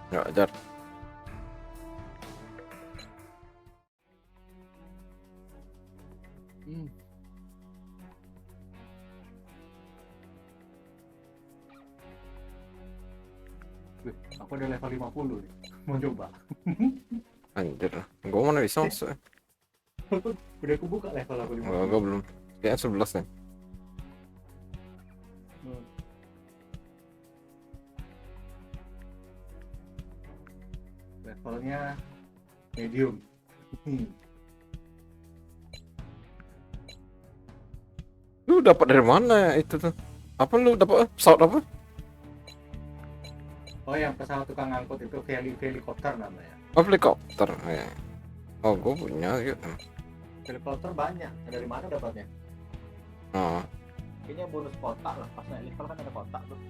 Nggak ajar. Aku udah level 50 nih. Mau coba. Anjir. Gua mana bisa masuk ya? Udah aku buka level aku 50. Enggak, gua belum. Kayaknya 11 nih. Levelnya medium. Lu dapat dari mana itu tuh? Apa lu dapat pesawat apa? Oh, yang pesawat tukang angkut itu helikopter namanya. Oh, helikopter. Ya. Oh, gua punya gitu. Helikopter banyak. Dari mana dapatnya? Oh. Kayaknya bonus kotak lah. Pas naik level kan ada kotak tuh.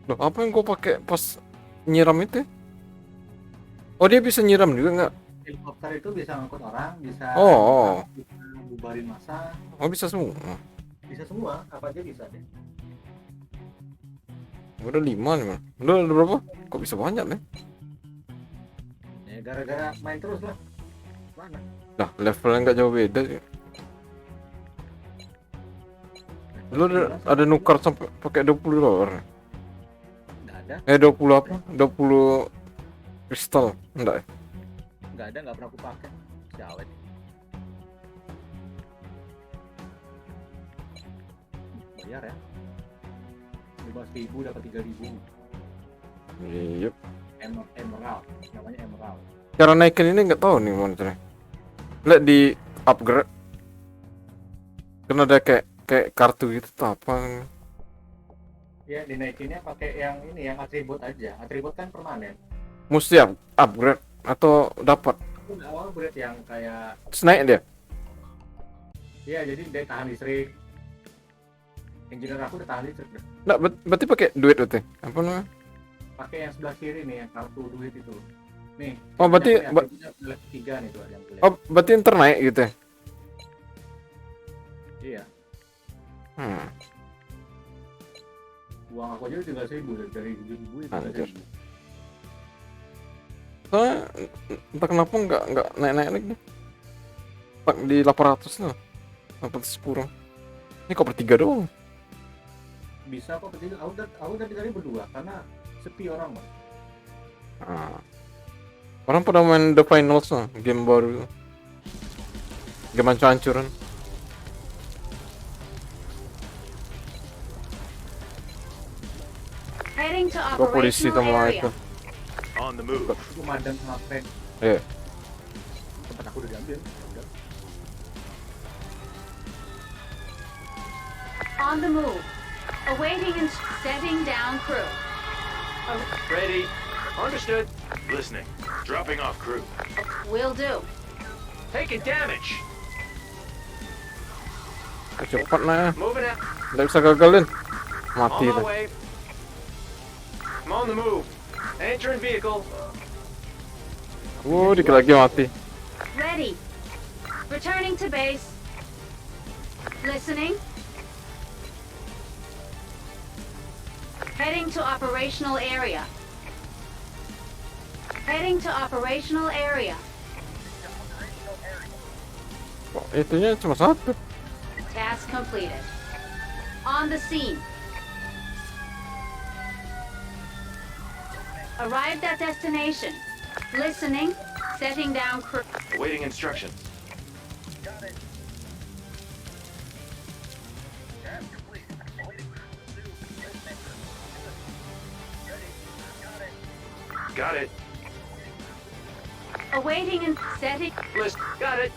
Loh, apa yang gua pakai pas nyiram itu? Oh, dia bisa nyiram juga nggak? Helikopter itu bisa ngangkut orang, bisa Oh. bisa bubarin massa, Oh, bisa semua. bisa semua. Apa aja bisa deh. Udah 5 nih, man. Lu ada berapa? Kok bisa banyak nih? Ya gara-gara main terus lah. Mana? Lah, levelnya nggak jauh beda sih. Lu ada nukar sampai pakai 20 dolar. Nggak ada. 20 apa? 20 kristal. Enggak ya? Nggak ada, nggak pernah aku pakai. Si awet. Bayar ya. 15.000 dapat 3.000. Iya. Emerald, namanya emerald. Cara naikin ini nggak tahu nih monitornya. Lihat di upgrade. Kan ada kayak kartu gitu tuh apa? Ya dinaikinnya pakai yang ini, yang atribut aja. Atribut kan permanen. Mesti upgrade atau dapat? Aku nggak mau upgrade yang kayak, Terus naik dia. ya jadi dia tahan listrik. Engineer aku udah tahan listrik deh. Nggak, berarti pakai duit berarti. Apa namanya? Pakai yang sebelah kiri nih, yang kartu duit itu. Nih. Oh, berarti level 3 nih tuh yang kuliah. oh, berarti ntar naik gitu ya. Iya. Hmm. Uang aku aja 3.000 dari 7.000 itu. Anjir. Soalnya entah kenapa nggak naik lagi. Tak di 800 lah. 800 kurang. Ini kok bertiga doang. Bisa kok bertiga. Aku tadi berdua karena sepi orang, Bang. Ah. Orang pada main The Finals lah, game baru. Game hancur-hancuran. Heading to Gua polisi operational sama area. itu. On the move. Aku madam sama friend. Iya. Tempat aku udah diambil. Udah. On the move. Awaiting and setting down crew. Ready. Understood. Listening. Dropping off crew. Will do. Taking damage. Cepat nah. Moving out. Nggak bisa gagalin. On Mati my tuh. way. I'm on the move. Entering vehicle. Dikit lagi mati. Ready. Returning to base. Listening. Heading to operational area. Heading to operational area. Kok itunya cuma satu? Task completed. On the scene. Arrived at destination. Listening. Setting down crew. Awaiting instructions. Got it. Awaiting and setting. List. Got it.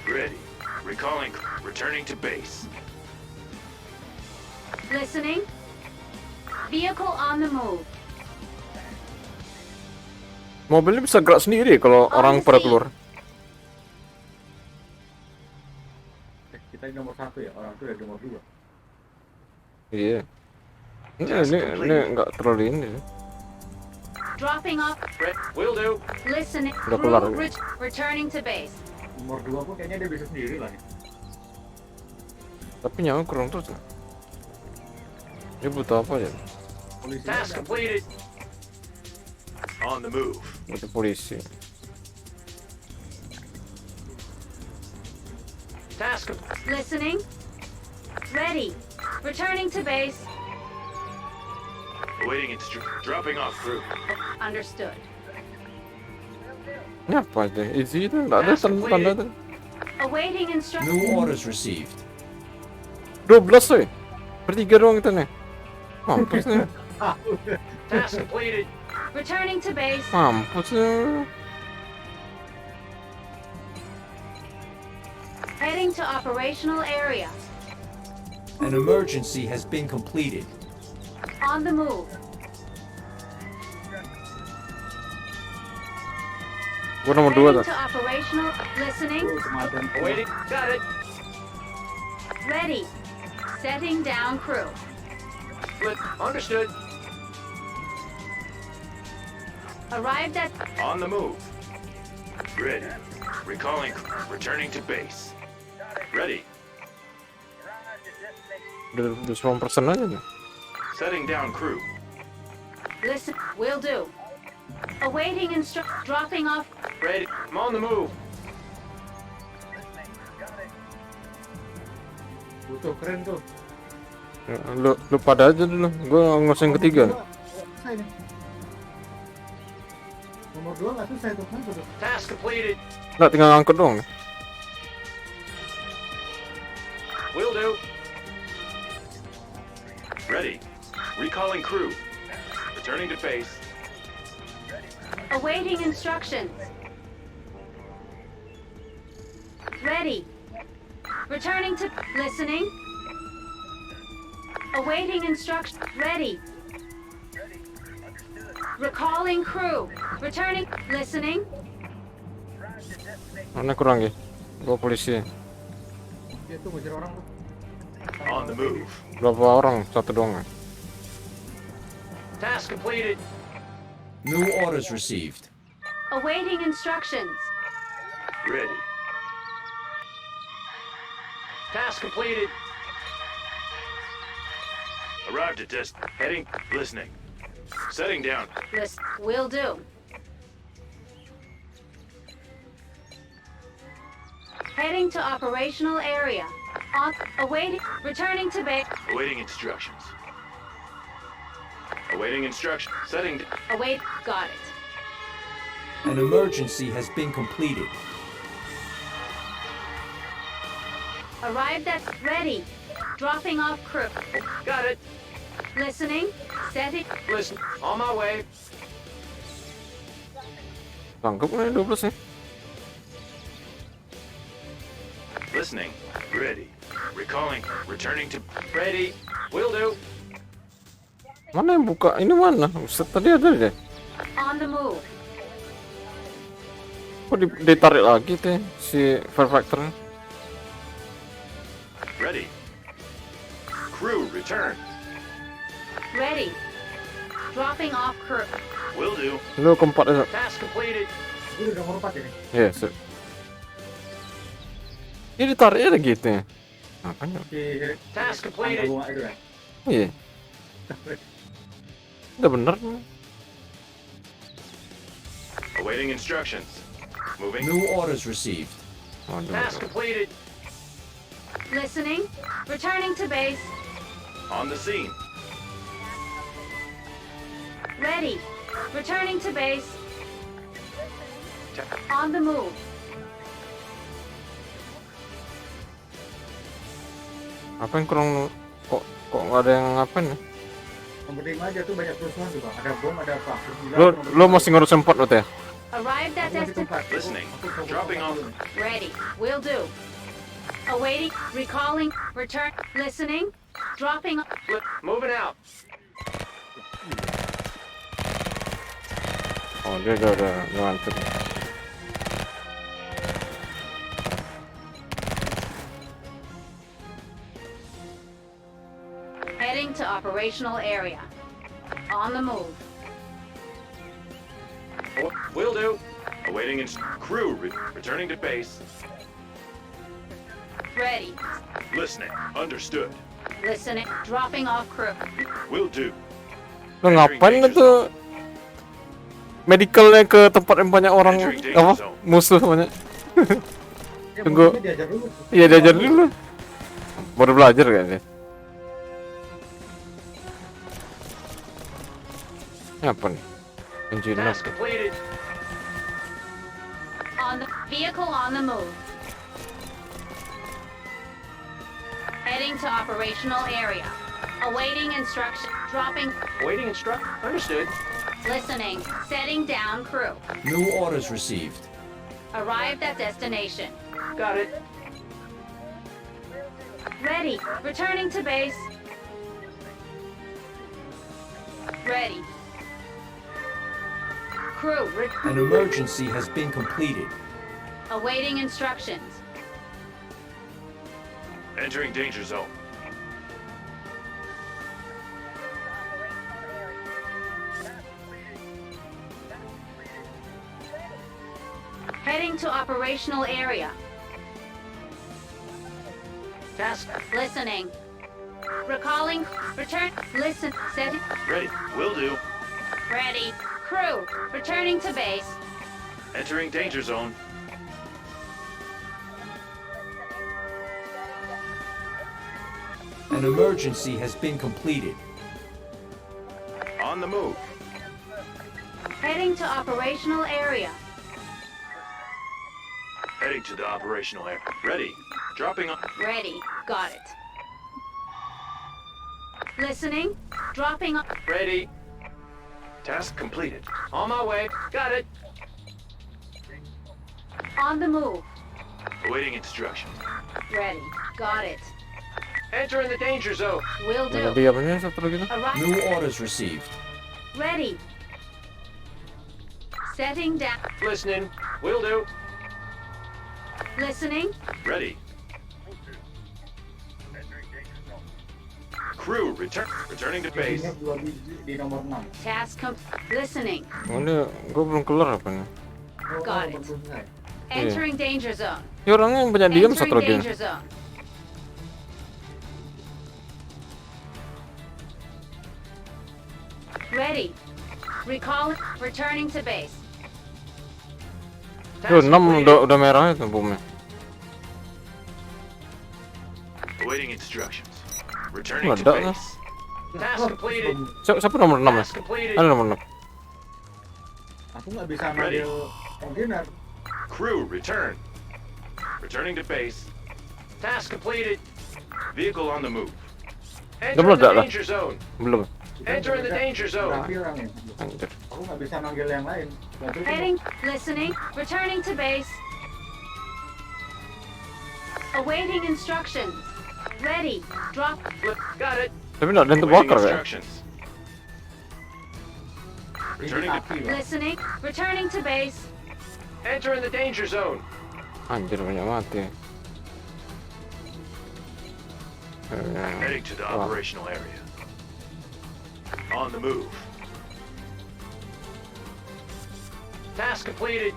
Ready. Recalling. Returning to base. Listening. Vehicle on the move. Mobilnya bisa gerak sendiri kalau orang pada keluar. Kita nomor 1 ya, orang itu udah nomor 2. Iya. Ini nggak terlalu ini. Dropping off. Will do. Listening. Udah kelar. Returning to base. Nomor 2 pun kayaknya dia bisa sendiri lah nih. Tapi nyawa kurang terus. Dia butuh apa ya? Polisi Task completed. On the move. Butuh polisi. Task. Listening. Ready. Returning to base. Awaiting dropping off crew. Understood. Ini apa aja? Easy itu nggak ada tanda tuh. Awaiting New instructions. orders received. 12 coy. Bertiga doang kita nih. Mampus nih. Task completed. Returning to base. Mampus nih. Heading to operational area. An emergency has been completed. On the move. Gua nomor 2 Heading tuh. to operational. Listening. semacam Awaiting. Got it. Ready. Setting down crew. Understood. Arrived at. On the move. Ready. Recalling. Returning to base. Ready. Udah 20% aja nih. Setting down crew. Listen. Will do. Awaiting dropping off. Ready. I'm on the move. butuh keren tuh. Ya, lu pada aja dulu. Gua ngos yang ketiga nih. Selesai nih. Nomor 2 nggak selesai tuh kan tuh. Task completed. Nggak, tinggal ngangkut doang. Will do. Ready. Recalling crew. Returning to base. Awaiting instructions. Ready. Returning to. Listening. Awaiting instructions. Ready. Recalling crew. Returning. Listening. Mana kurang ya? Gua polisi. Dia tuh ngejar orang tuh. On the move. Berapa orang? Satu doang ya? Task completed. New orders received. Awaiting instructions. Ready. Task completed. Arrived at test. Heading. Listening. Setting down. List. Will do. Heading to operational area. On. Awaiting. Returning to base. Awaiting instructions. Awaiting instruction. Setting. Await. Got it. An emergency has been completed. Arrived at. Ready. Dropping off crew. Got it. Listening. Setting. Listen. On my way. Tangkap nih 12 nih. Listening. Ready. Recalling. Returning to. Ready. Will do. Mana yang buka? Ini mana? Ustaz tadi ada deh. On the move. Kok ditarik lagi teh si Fire Factor? Ready. Crew return. Ready. Dropping off crew. Will do. Lu keempat aja. Task completed. Ini udah nomor 4 ini. Iya, sip. Ini ditariknya lagi gitu ya. Makanya. Si Task angka completed. bunga itu kan. Iya. Udah bener nih. Awaiting instructions. Moving. New orders received. Waduh. Task completed. Listening. Returning to base. On the scene. Ready. Returning to base. Ta- On the move. Apa yang kurang kok nggak ada yang ngapain ya? Nomor 5 aja tuh banyak kerusuhan tuh bang. Ada bom, ada apa. Lo masih ngurus sempat lo teh? Arrived at destination. Listening. Dropping off. Ready. Will do. Awaiting. Recalling. Return. Listening. Dropping. Moving out. Oh dia udah ngantuk. Heading to operational area. On the move. Will do. Awaiting crew returning to base. Ready. Listening. Understood. Listening. Dropping off crew. Will do. Lo ngapain itu medicalnya ke tempat yang banyak orang apa musuh banyak? Ya, Tunggu. mungkin diajar dulu. Iya diajar dulu. Baru belajar kayaknya. Ini apa nih? Engineer. Task completed. On the vehicle on the move. Heading to operational area. Awaiting instruction. Dropping. Waiting instruct. Understood. Listening. Setting down crew. New orders received. Arrived at destination. Got it. Ready. Returning to base. Ready. Crew. An emergency has been completed. Awaiting instructions. Entering danger zone. Heading to operational area. Task Listening. Recalling. Return. Listen. Setting. ready. Will do. Ready. Crew. Returning to base. Entering danger zone. An emergency has been completed. On the move. Heading to operational area. Heading to the operational area. Ready. Dropping on. Ready. Got it. Listening. Dropping. Ready. Task completed. On my way. Got it. On the move. Awaiting instructions. Ready. Got it. Entering the danger zone. Will do. Jadi apa nih satu lagi tuh? Arrive. New orders received. Ready. Setting down. Listening. Will do. Listening. Ready. Crew returning to base. Ini dua biji di nomor 6. Task listening. Ini gue belum keluar apa nih? Oh, Got belum it. selesai. Entering danger zone. Ya orangnya yang banyak diam satu Entering lagi. danger zone. Ready. Recall. Returning to base. Tuh Task 6 completed. udah merah itu bomnya. Awaiting instructions. Returning to Meledak lah. base. Task completed. Siapa nomor 6 ya? Task completed. Ada nomor 6. Aku nggak bisa Ready. manggil engineer. Crew return. Returning to base. Task completed. Vehicle on the move. Enter belum the ada lah. danger zone. Belum. Enter in the danger zone. Terakhir orangnya. Anjir. Aku nggak bisa manggil yang lain. Berarti itu Heading. Listening. Returning to base. Awaiting instructions. Ready. Drop. Got it. Tapi nggak ada yang Awaiting terbakar kayak. instructions. ini Returning to kaki loh. Listening. Returning to base. enter in the danger zone. Anjir banyak mati. Heading to the Wow. operational area. On the move. Task completed.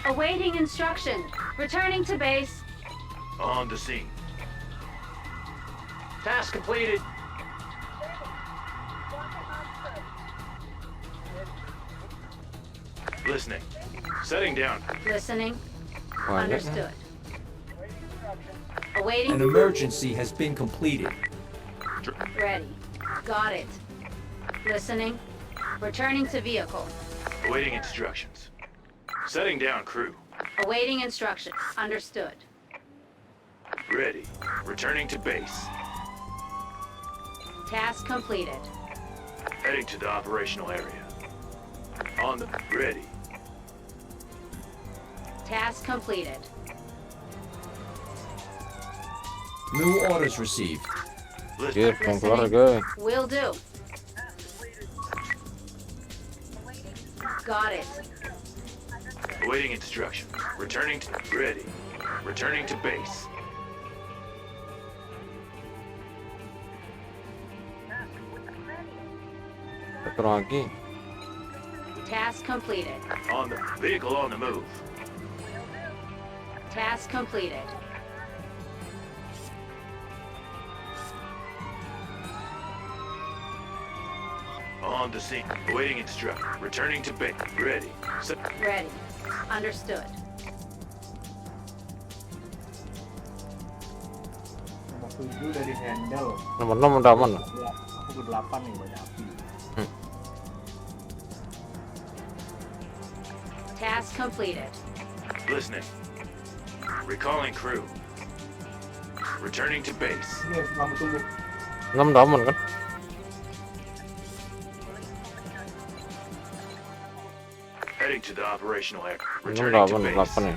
Awaiting instruction. Returning to base. On the scene. Task completed. Listening. Setting down. Listening. Banyak. Understood. An Awaiting. emergency has been completed. Ready. Got it. Listening. Returning to vehicle. Awaiting instructions. Setting down crew. Awaiting instruction. Understood. Ready. Returning to base. Task completed. Heading to the operational area. On the ready. Task completed. New orders received. Anjir, Listening. belum keluar guys. Will do. Got it. Awaiting instructions. Returning to ready. Returning to base. Satu lagi. Task completed. On the vehicle on the move. Task completed. On the scene. Awaiting instruct. Returning to base. Ready. Set. Ready. Understood. Nomor 7 dari handle. Nomor 6 udah aman. Aku ke 8 nih banyak api. Task completed. Listening. Recalling crew. Returning to base. Ini harus kamu tunggu. 6 udah aman kan? Heading to the operational area. 6 Returning udah to aman, base. 8 ya.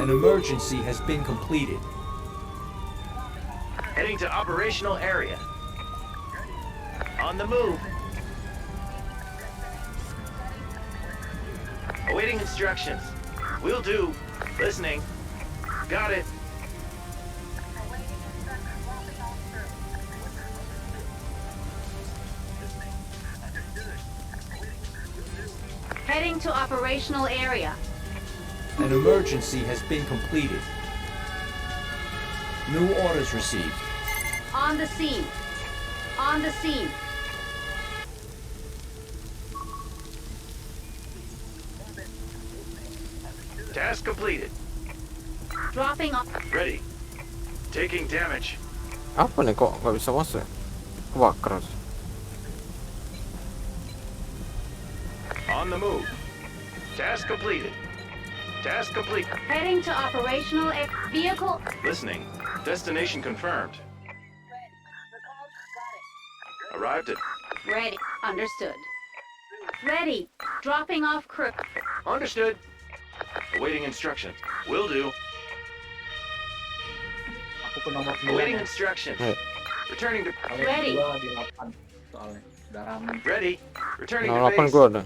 An emergency has been completed. Heading to operational area. On the move. Awaiting instructions. Will do. Listening. Got it. Heading to operational area. An emergency has been completed. New orders received. On the scene. On the scene. Task completed. Dropping off. Ready. Taking damage. Apa nih kok nggak bisa masuk? Kebakar. On the move. Task completed. Task complete. Heading to operational vehicle. Listening. Destination confirmed. Arrived at. Ready. Understood. Ready. Dropping off crew. Understood. Awaiting instructions. Will do. Aku ke nomor 9 Awaiting ya. instructions. Hey. Returning to. Kalian Ready. berdua di 8 soalnya. Udah rame. Ready. Returning to Nomor 8 base. gua ada.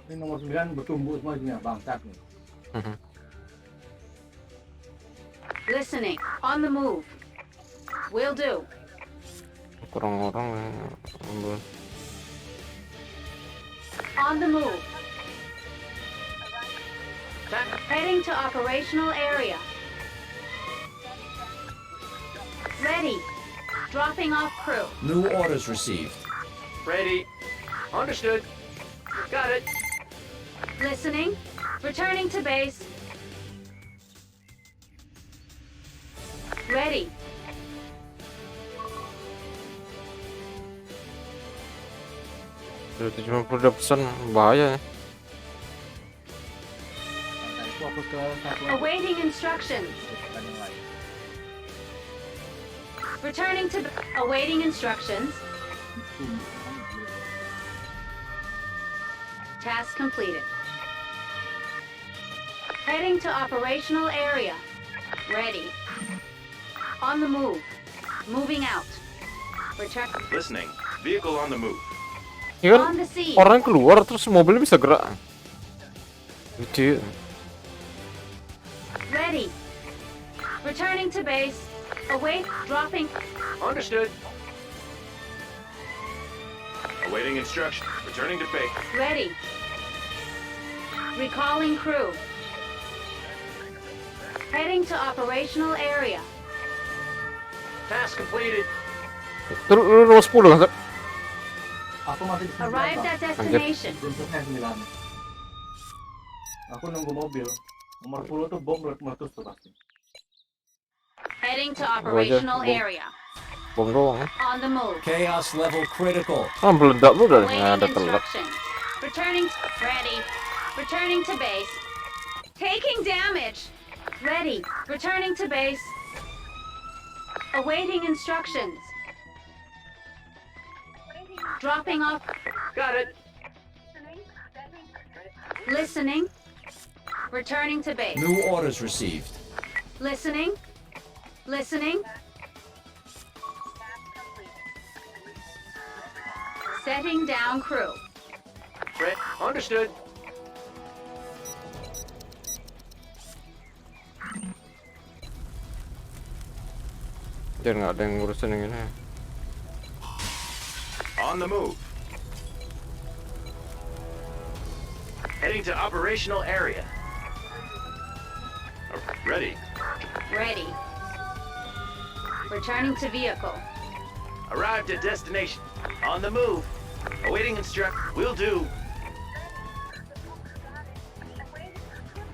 Ini nomor 9 bertumbuh semuanya bangsat nih. Listening. On the move. Will do. Kurang orang ya. On the move. Heading to operational area. Ready. Dropping off crew. New orders received. Ready. Understood. Got it. Listening. Returning to base. Ready. Sudah 72% bahaya ya. Nah, fokus ke satu lagi. Awaiting instructions. Bukan yang lain. Returning to awaiting instructions. Task completed. Heading to operational area. Ready. On the move. Moving out. Return Listening. Vehicle on the move. Iya on kan the scene. orang keluar terus mobilnya bisa gerak. Lucu. Ready. Returning to base. Await. Dropping. Understood. Awaiting instruction. Returning to base. Ready. Recalling crew. Heading to operational area. Task completed. Terus nomor 10 kan? Aku masih di 9, Arrived Bang. at destination. Belum selesai 9. Aku nunggu mobil. Nomor 10 tuh bom meletus tuh pasti. Heading to operational bom. area. Bom doang ya. On the move. Chaos level critical. Ah, meledak lu udah Awaiting ada telat. instructions. Returning. Ready. Returning to base. Taking damage. Ready. Returning to base. Awaiting instructions. Dropping off. Got it. Listening. Returning to base. New orders received. Listening. Listening. Setting down crew. Fred. Understood. Jangan nggak ada yang ngurusin yang ini. On the move. Heading to operational area. Ready. Ready. Returning to vehicle. Arrived at destination. On the move. Awaiting instruct. Will do.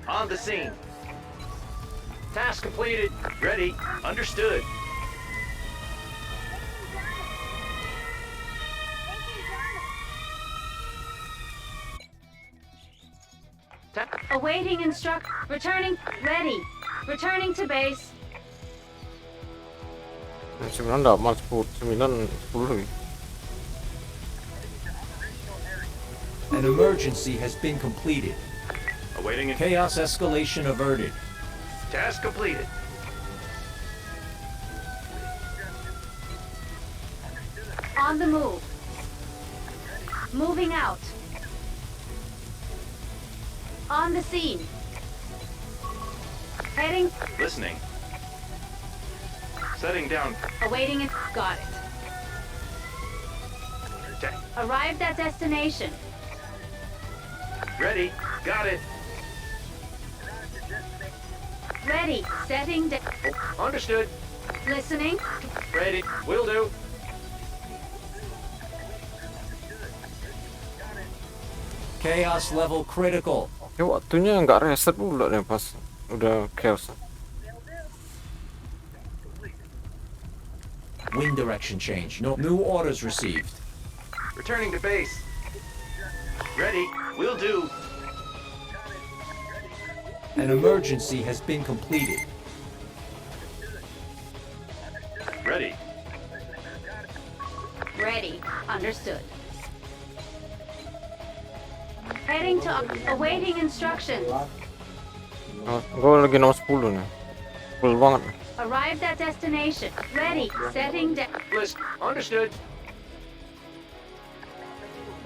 On the scene. Task completed. Ready. Understood. Awaiting instruct. Returning. Ready. Returning to base. 9 dapat 10, 9, 10 lagi. An emergency has been completed. Awaiting Chaos escalation averted. task completed. On the move. Moving out. On the scene. Heading. Listening. Setting down. Awaiting it. Got it. Arrived at destination. Ready. Got it. Ready. Setting. Understood. Listening. Ready. Will do. Chaos level critical. Ya waktunya nggak reset pula deh pas udah chaos. Wind direction change. No new orders received. Returning to base. Ready. Will do. An emergency has been completed. Ready. Ready. Understood. Heading to awaiting instructions. Gue lagi nomor 10 nih. Full banget nih. Arrived at destination. Ready. Setting down. List. Understood.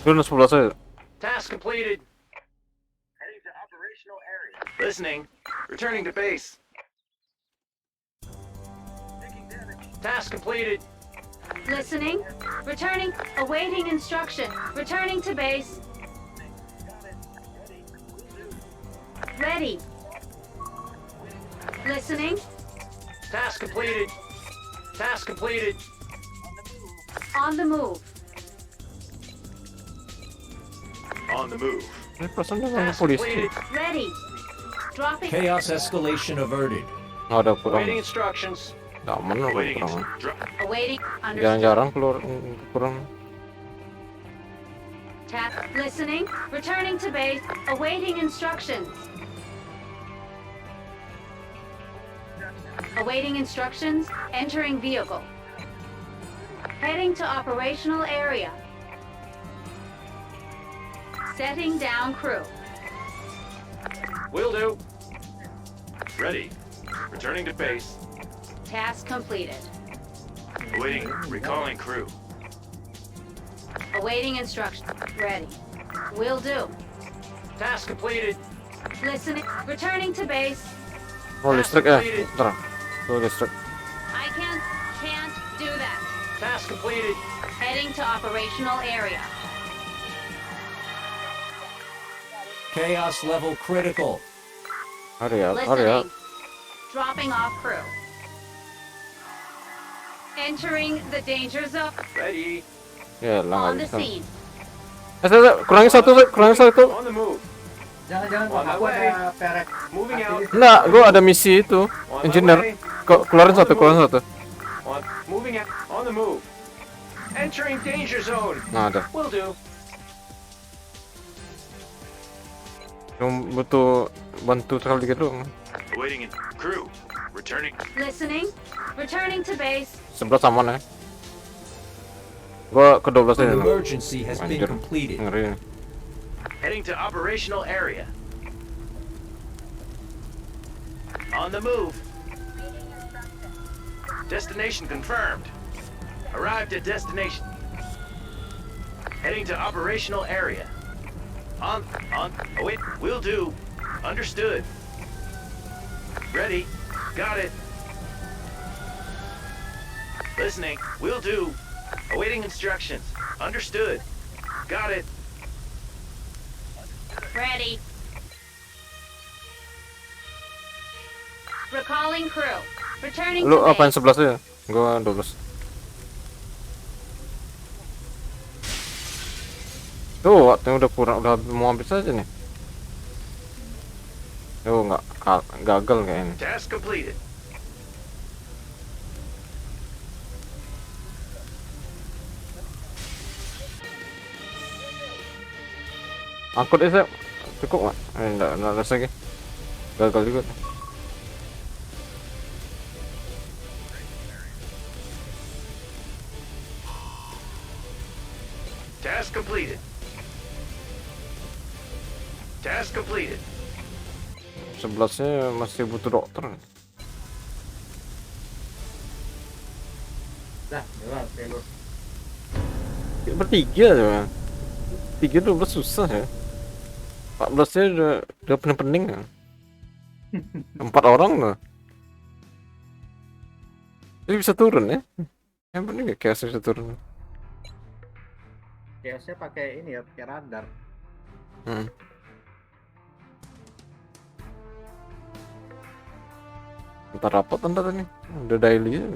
Dulu 11 aja. Task completed. Heading to operational area. Listening. Returning to base. Task completed. Listening. Returning. Awaiting instruction. Returning to base. Ready. Listening. Task completed. Task completed. On the move. On the move. Ini perasaan dia sama Task polisi. completed. Ready. Dropping. Chaos escalation averted. Nggak ada kurang. Awaiting instructions. Nggak aman lah Awaiting kurang. Awaiting. Understood. Jarang-jarang keluar kurang. Tap. Listening. Returning to base. Awaiting instructions. Awaiting instructions. Entering vehicle. Heading to operational area. Setting down crew. Will do. Ready. Returning to base. Task completed. Awaiting. Recalling crew. Awaiting instructions. Ready. Will do. Task completed. Listening. Returning to base. Oh listrik ya. Bentar. Tuh listrik. I can't do that. Task completed. Heading to operational area. Chaos level critical. Hurry up. Listening. Dropping off crew. Entering the danger zone. Ready. Ya lah On nggak the bisa. scene. Kurangi satu, kurangi satu. On the move. Jangan-jangan On my aku way. ada perek. Moving out. Enggak, gue ada misi itu. On my Engineer. way. Keluarin satu, keluarin satu. Moving out. On the move. Entering danger zone. Nah ada. Will do. Yang butuh bantu terlalu dikit doang. Awaiting in crew. Returning. Listening. Returning to base. 11 aman ya. Gua ke 12 An aja. emergency has been Anjir. completed. Ngeri. Heading to operational area. On the move. Destination confirmed. Arrived at destination. Heading to operational area. On. Oh wait, will do. Understood. Ready. Got it. Listening. Will do. Awaiting instructions. Understood. Got it. Ready. Recalling crew. Returning Lu to apain base. 11 aja? Gua 12. Tuh, waktunya udah kurang, udah mau habis aja nih. Tuh, gagal kayaknya. Task completed. Angkut aja, cukup nggak? Enggak ada lagi. Gagal juga. Task completed. Task completed. 11-nya masih butuh dokter. Dah, jelas, Taylor. Bertiga aja. 3-12 susah ya. 14-nya udah pening-pening ya. 4 orang loh. Jadi bisa turun ya. Yang penting ya chaos bisa turun. Chaosnya pakai ini ya, pakai radar. Hmm. Ntar rapat ntar nih. Udah daily ya.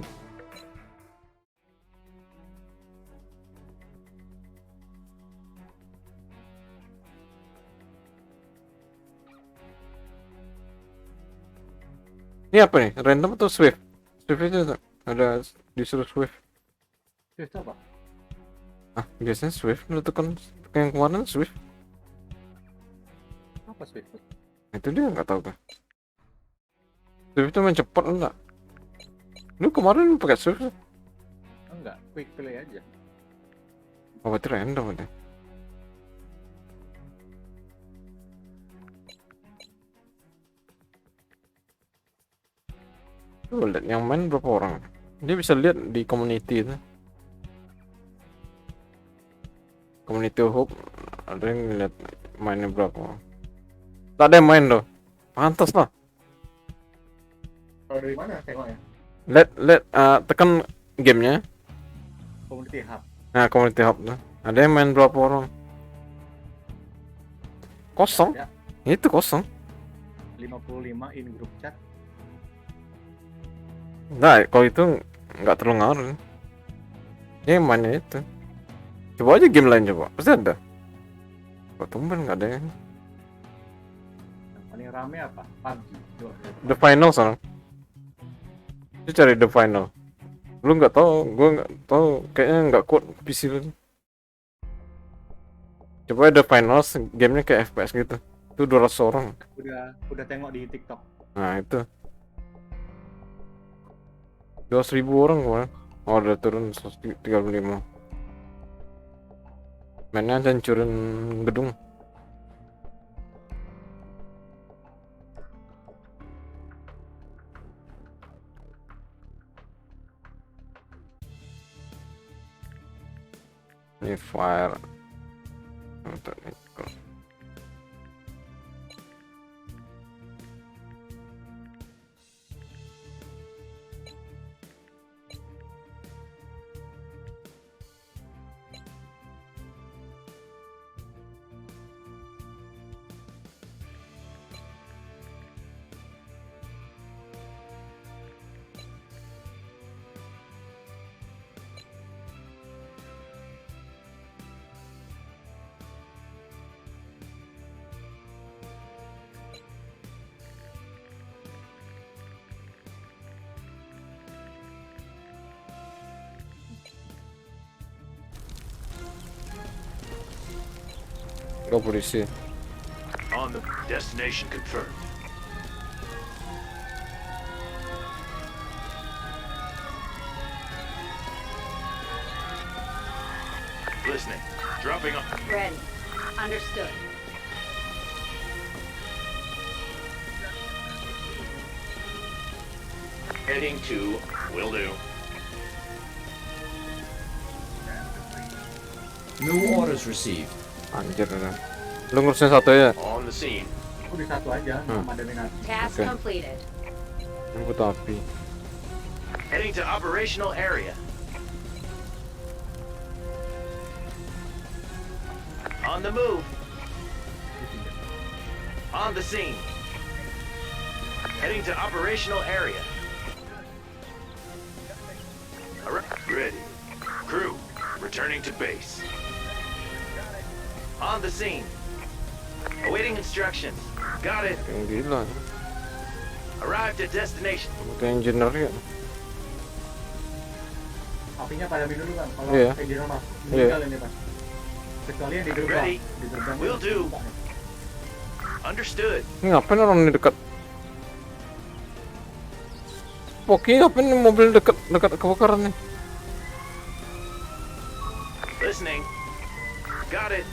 Ini apa nih? Random atau Swift? Swift aja ada disuruh Swift. Swift apa? Ah, biasanya Swift menentukan yang kemarin Swift. Apa Swift? Itu dia nggak tahu kan. Swift itu main cepet enggak? Lu kemarin pakai Swift? Enggak, quick play aja. Oh, berarti random deh. Tuh, lihat yang main berapa orang? Dia bisa lihat di community itu. Community Hope ada yang lihat mainnya berapa orang. Tak ada yang main loh. Pantas lah. Kalau dari mana tengoknya? Lihat tekan gamenya. Community Hub. Nah, Community Hub tuh. Ada yang main berapa orang? Kosong. Ya. Itu kosong. 55 in group chat. Nah, kalau itu nggak terlalu ngaruh. Ini yang mainnya itu. Coba aja game lain coba. Pasti ada. Kok tumben nggak ada yang. Yang paling rame apa? PUBG. Coba. The Final sekarang. Lu cari The Final. Lu nggak tahu, gue nggak tahu. Kayaknya nggak kuat PC lu. Coba The Finals, gamenya kayak FPS gitu. Itu 200 orang. Udah tengok di TikTok. Nah itu 200.000 orang kemarin. Oh udah turun 135. Mainnya hancurin gedung. Ini fire. Go polisi. On the destination confirmed. Listening. Dropping off. Ready. Understood. Heading to. Will do. New orders received. Anjir udah. Lu ngurusin satu ya? On the scene. Aku di satu aja sama dominasi. Task Okay. completed. Ini butuh api. Heading to operational area. On the move. On the scene. Heading to operational area. Ready. Crew, returning to base. On the scene. Awaiting instructions. Got it. Yang gila. Arrived at destination. Kayak engineer ya. Apinya padamin dulu Bang. Kalau Iya. engineer mas, Iya. meninggal ini Mas. Kecuali yang di gerbang. Ready. Di gerbang. Will do. Understood. Ini ngapain orang ini dekat? Poki ngapain ini mobil dekat kebakaran nih? Listening. Got it.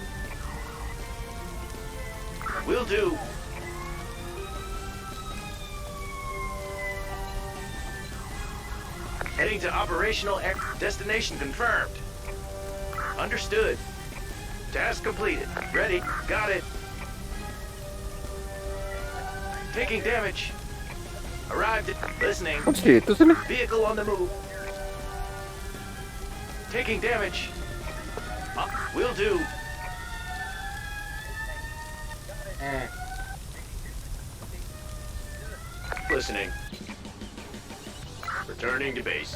Will do. Heading to operational destination confirmed. Understood. Task completed. Ready. Got it. Taking damage. Arrived at listening. Kok di situ sih nih? Vehicle on the move. Taking damage. Will do. Listening. Returning to base.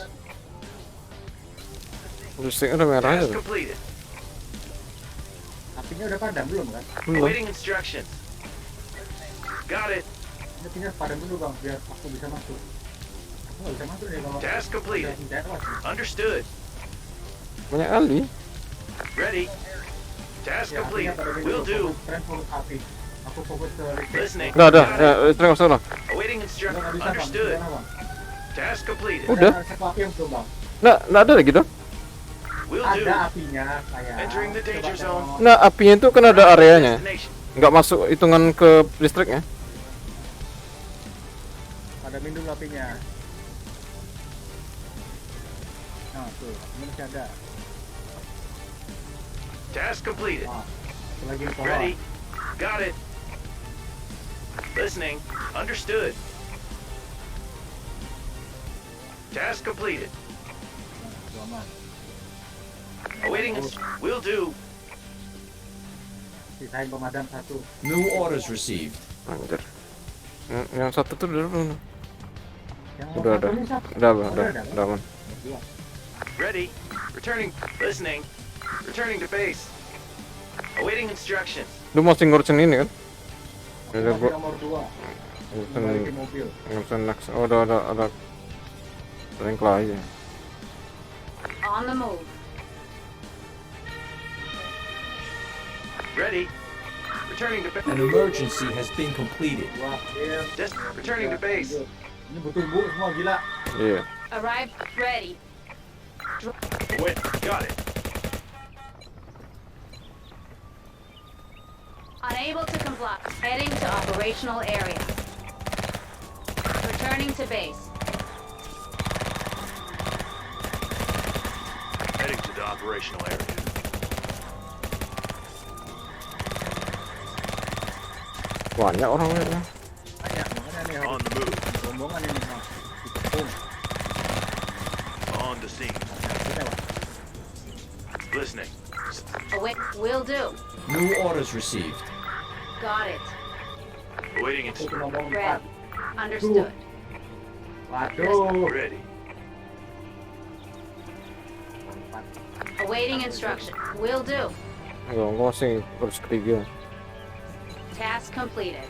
Listriknya udah merah aja Task tuh. completed. Apinya udah padam belum kan? Belum. Awaiting instructions. Got it. Ini apinya padam dulu Bang, biar aku bisa masuk. Aku nggak bisa masuk nih kalau Task completed. udah senjata Mas. Understood. Banyak kali. Ready. Task Ya, apinya completed. padamin Will dulu. do. Keren fokus api. Aku fokus ke listrik. Listening. Udah ada. Got Ya, it. listrik nggak salah. Awaiting Udah instructions. nggak bisa Bang, Understood. gimana, Bang? Task completed. Udah. Ada satu api yang belum Bang. Nggak ada lagi dong. Will do. Ada apinya saya. Entering the danger Coba zone. tengok. Nah, apinya itu kan ada areanya. Destination. Nggak masuk hitungan ke listriknya. Padamin dulu apinya. Nah tuh, ini masih ada. Task completed. Wah, satu lagi di pohon. Ready. Got it. Listening. Understood. Task completed. Nah, itu aman. Awaiting will do. Sisain pemadam satu. New orders received. Anjir. Yang satu tuh udah belum? Yang Udah ada. satu ini siapa? Udah Oh, udah aman. Dua. Ready. Returning. Listening. Returning to base. Awaiting instructions. Lu masih ngurusin ini kan? Aku Udah masih gua nomor 2. ngurusin Balikin mobil. next. Oh, ada rank lah aja. On the move. Ready. Returning to An emergency has been completed. Wah, iya. returning to base. Ini betul bu, semua gila. Iya. Arrive ready. Wait. Got it. Unable to comply. Heading to operational area. Returning to base. Heading to the operational area. Banyak orangnya. Banyak, makanya nih On harus the move. rombongan ini Mas. Dikepung. On the scene. Kita Mas. Listening. Await. Will do. New orders received. Got it. Awaiting Aku instructions. ngomong 4. Ready. Understood. Waduh. Ready. 4. Awaiting instruction. Will do. Gua masih urus ketiga. Task completed.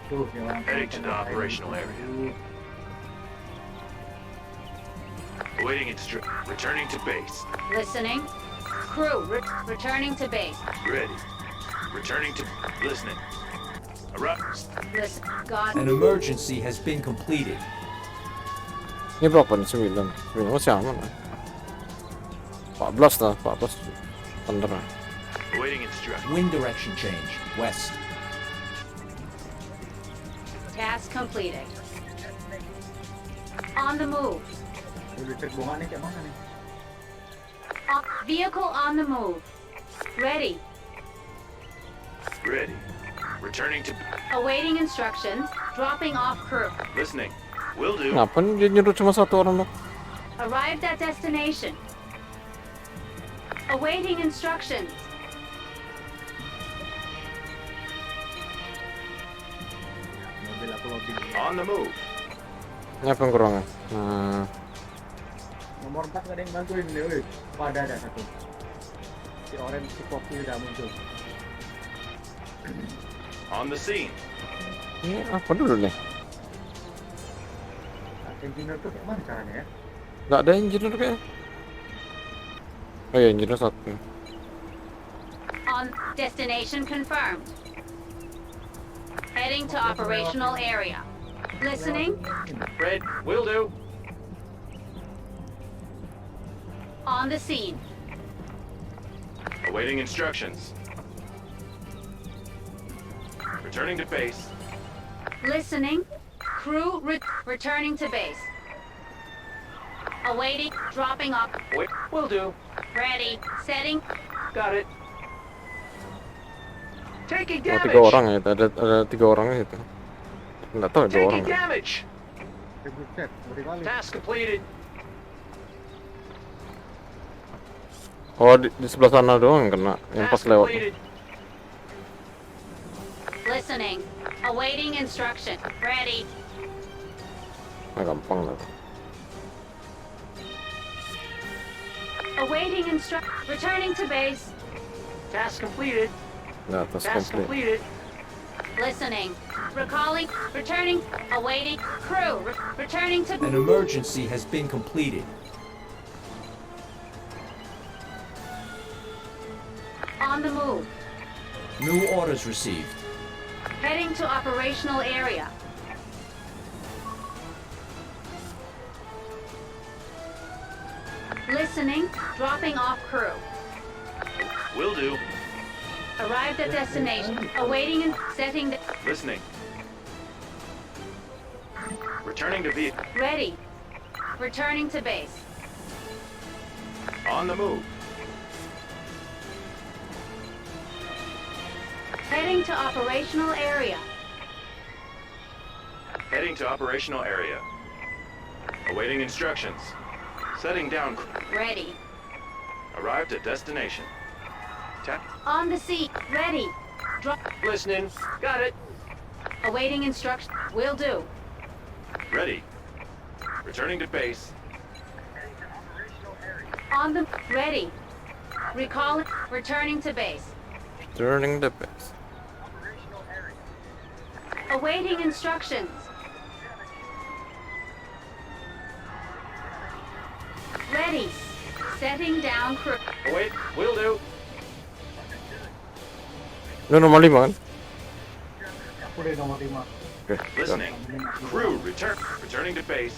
Tuh, yang Heading to the operational area. Awaiting returning to base. Listening. Crew, returning to base. Ready. Returning to listening. Listen. Got An emergency has been completed. Ini berapa nih? 9 masih aman lah. 14 lah, 14 bener lah. Awaiting instruction. Wind direction change. West. task completed. On the move. Listrik bunga nih kayak mana nih? Vehicle on the move. Ready. Ready. Returning to Awaiting instructions. Dropping off crew. listening. Will do. Kenapa nih dia nyuruh cuma satu orang dong? Arrived at destination. Awaiting instructions. Mobil aku loading. On the move. Ini apa yang kurangnya? Nah, Nomor 4 gak ada yang bantuin nih, woi. Oh, ada satu. Si orange, si kopi udah muncul. On the scene. Ini apa dulu nih? Nah, engineer tuh kayak mana caranya ya? Nggak ada engineer kayaknya. Oh iya, engineer satu. On destination confirmed. Heading to operational area. Listening. Red, will do. On the scene. Awaiting instructions. Returning to base. Listening. Crew returning to base. Awaiting. Dropping off. Wait, will do. Ready. Setting. Got it. Taking Oh, damage. 3 orang ya, ada 3 orang itu. Nggak tahu 2 orang. Taking damage. Buset, berkali. Task completed. Oh, di sebelah sana doang yang kena, yang pas Task lewat. completed. Listening. Awaiting instruction. Ready. Nah, gampang lah. Awaiting instruction. Returning to base. Task completed. Nah, atas Task komplit. completed. Listening. Recalling. Returning. Awaiting. Crew. Returning to. An emergency has been completed. On the move. New orders received. Heading to operational area. Listening. Dropping off crew. Will do. Arrived at destination. Awaiting and setting the. Listening. Returning to vehicle. Ready. Returning to base. On the move. Heading to operational area. Heading to operational area. Awaiting instructions. Setting down. Ready. Arrived at destination. Tap. On the seat. Ready. Drop. Listening. Got it. Awaiting instruction. Will do. Ready. Returning to base. On the. Ready. Recall. Returning to base. Turning the base. Awaiting instructions. Ready. Setting down crew. Wait. Will do. Lu nomor 5 kan? Aku deh nomor 5. Oke. Listening. Crew return. Returning to base.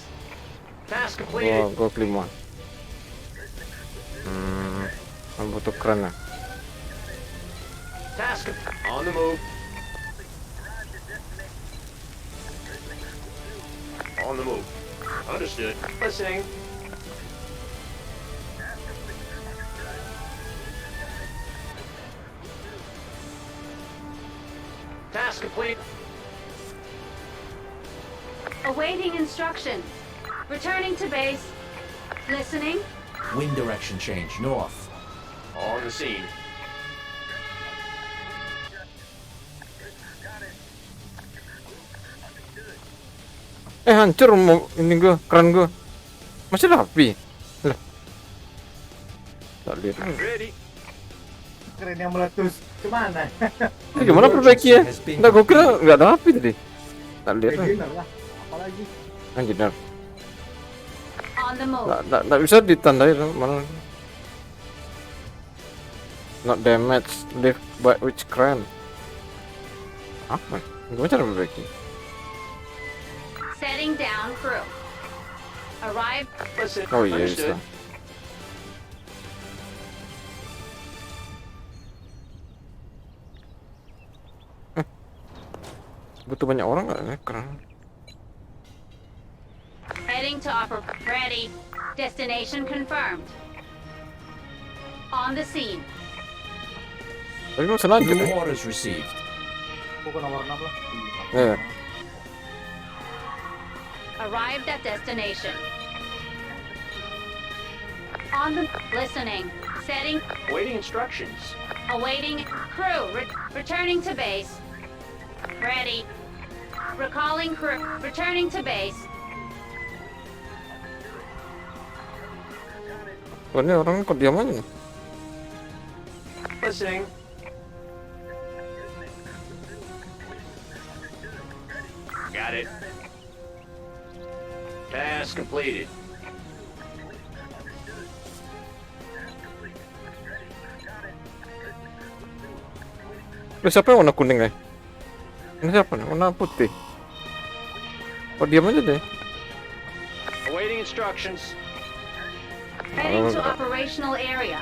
Task Gua completed. kelima. Butuh keren lah. Task on the move. On the move. Understood. Listening. Task complete. Awaiting instructions. Returning to base. Listening. Wind direction change north. On the scene. Hancur ini gua, keren gua. Masih rapi. Lah. Tak lihat. Ready. Keren yang meletus. Kemana? Ini gimana perbaiki ya? Enggak, gua kira enggak rapi tadi. Tak lihat. Engineer lah. Apalagi? Engineer. On the move. Nggak bisa ditandai mana. Not damaged, lift by which crane. Apa? Gimana cara perbaiki? Setting down crew. Arrive. Listen. Oh iya Understood. bisa. Butuh banyak orang nggak ya? Keren. Heading to ready. Destination confirmed. On the scene. Tapi mau selanjut New ya? orders received. Aku ke nomor 6 lah. Iya. Arrived at destination. On the listening. Setting. Waiting instructions. Awaiting crew. Returning to base. Ready. Recalling crew. Returning to base. Kok ini orang kok diam aja nih? Listening. Got it. Task completed. Lu siapa yang warna kuning nih? Ini siapa nih? Warna putih. Kok diam aja deh? Awaiting instructions. Heading to operational area.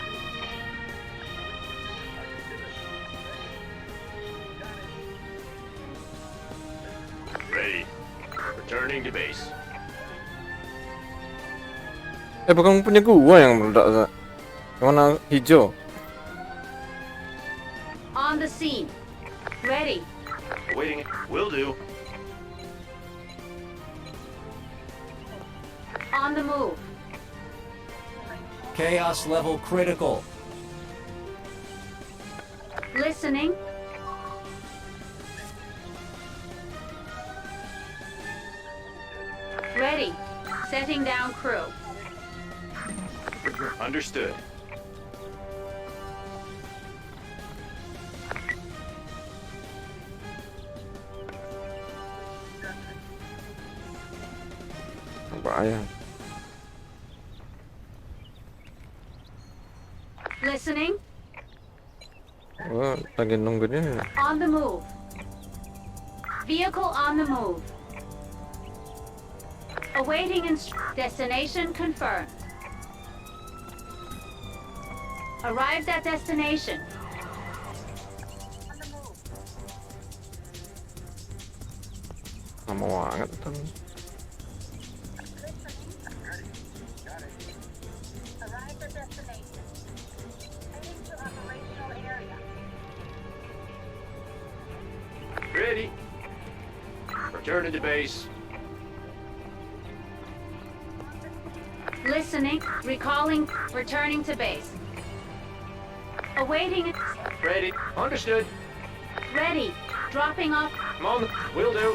Ready. Returning to base. Bukan punya gua yang meledak. Yang warna hijau. On the scene. Ready. Awaiting. Will do. On the move. Chaos level critical. Listening. Ready. Setting down crew. Understood. Bahaya. Listening. Gua lagi nunggu dia. On the move. Vehicle on the move. Awaiting destination confirmed. Arrived at destination. Lama banget tuh. Arrived at destination. Heading to operational area. Ready. Returning to base. Listening. Recalling. Returning to base. Awaiting. Ready. Understood. Ready. Dropping off. Moment. Will do.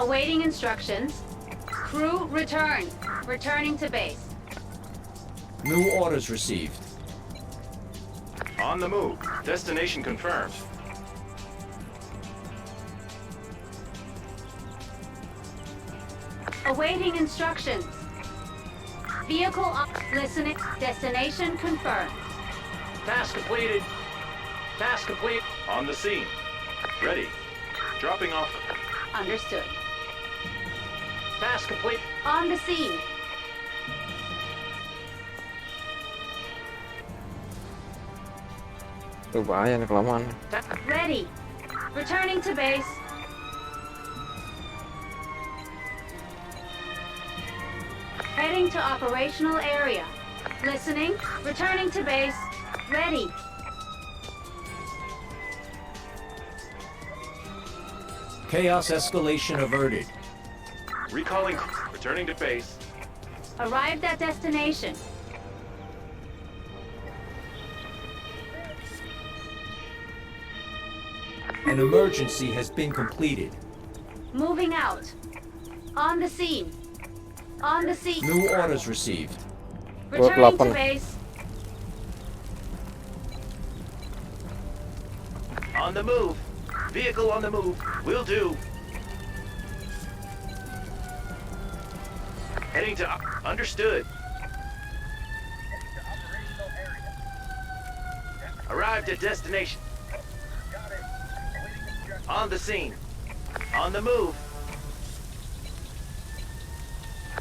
Awaiting instructions. Crew return. Returning to base. New orders received. On the move. Destination confirmed. Awaiting instructions. Vehicle up. Listening. Destination confirmed. Task completed. Task complete. On the scene. Ready. Dropping off. Understood. Task complete. On the scene. Tuh bahaya nih kelamaan. Ready. Returning to base. Heading to operational area. Listening. Returning to base. Ready. Chaos escalation averted. Recalling. Returning to base. Arrived at destination. An emergency has been completed. Moving out. On the scene. On the scene. New orders received. Returning to 28. base. On the move. Vehicle on the move. Will do. Heading to... Understood. Arrived at destination. On the scene. On the move.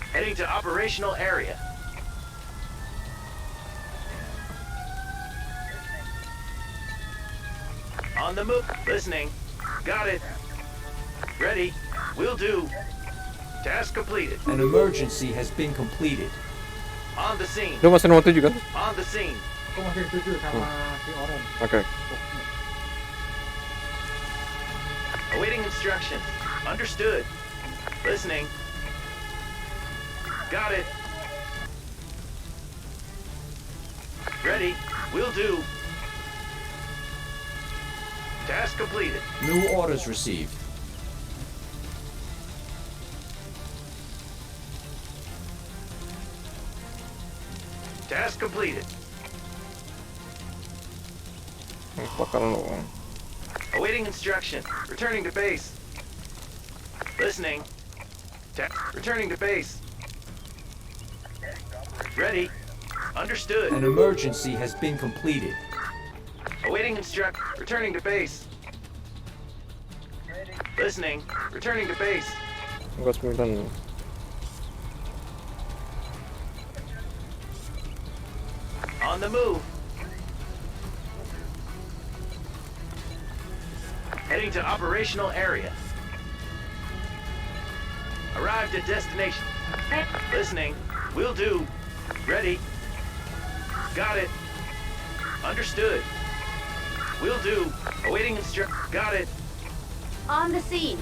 Heading to operational area. On the move. Listening. Got it. Ready. Will do. Task completed. An emergency has been completed. On the scene. Lu masih nomor 7 kan? On the scene. Aku masih setuju sama si Oren. Oke. Awaiting instruction. Understood. Listening. Got it. Ready. Will do. Task completed. New orders received. Task completed. Bakal lo. Awaiting instruction. Returning to base. Listening. Returning to base. Ready. Understood. An emergency has been completed. Awaiting Returning to base. Listening. Returning to base. Enggak 9. On the move. Heading to operational area. Arrived at destination. Listening. Will do. Ready. Got it. Understood. Will do. Awaiting Got it. On the scene.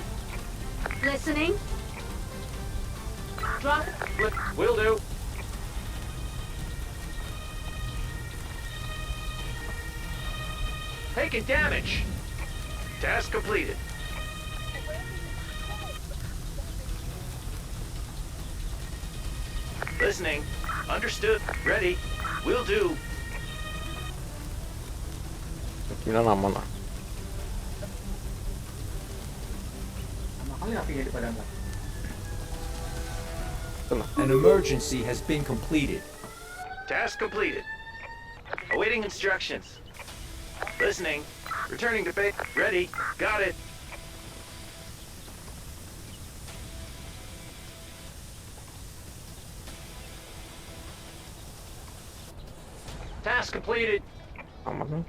Listening. Drop. Will do. Taking damage. Task completed. Listening. Understood. Ready. Will do. Kira aman lah. Sama kali apinya dipadamkan. An emergency has been completed. Task completed. Awaiting instructions. Listening. Returning to base. Ready. Got it. Task completed. Aman lah.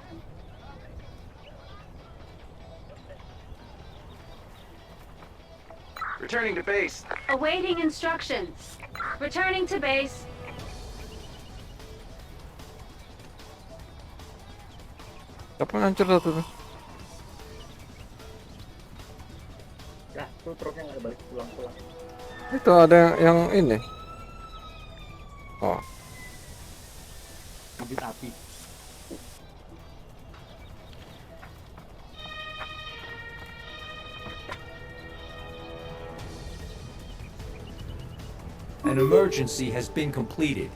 Returning to base. Awaiting instructions. Returning to base. Siapa yang hancur satu tuh? Ya, tuh truknya nggak balik pulang-pulang. Itu ada yang ini. Oh, Bibit api. An emergency has been completed.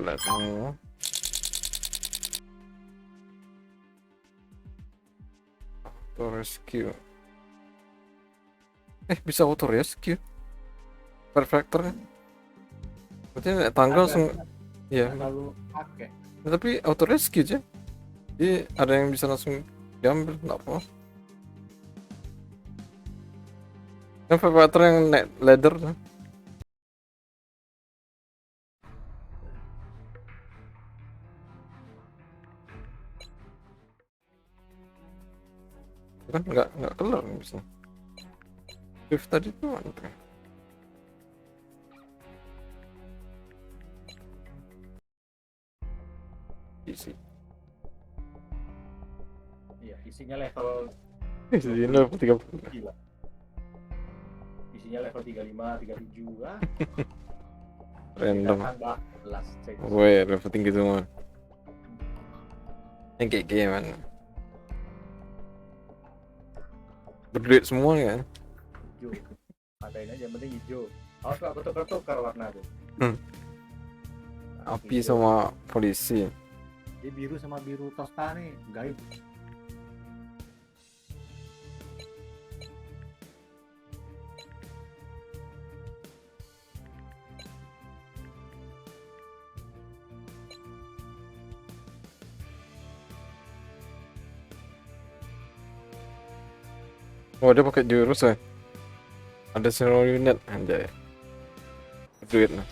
jelas semua. Auto rescue. Bisa auto rescue. Perfectornya. Berarti tanggal langsung. Iya. Lalu pakai. Tapi auto rescue aja. Jadi ada yang bisa langsung diambil, nggak apa. Yang Perfector yang naik ladder tuh. Kan nggak keluar bisa. Shift tadi tuh mana tuh? Isi. Iya, isinya level Ini level 30. gila. Isinya level 35, 37 ah. Random. Tambah last check. Woi, level tinggi semua. Yang kayak gimana? Berduit semua kan? Hijau. Padain aja, yang penting hijau. Awas lah, aku tukar warna tuh. Api sama polisi. Ini biru sama biru tosta nih, gaib. Oh, dia pakai jurus ya? Ada zero unit anjay. Duit nah.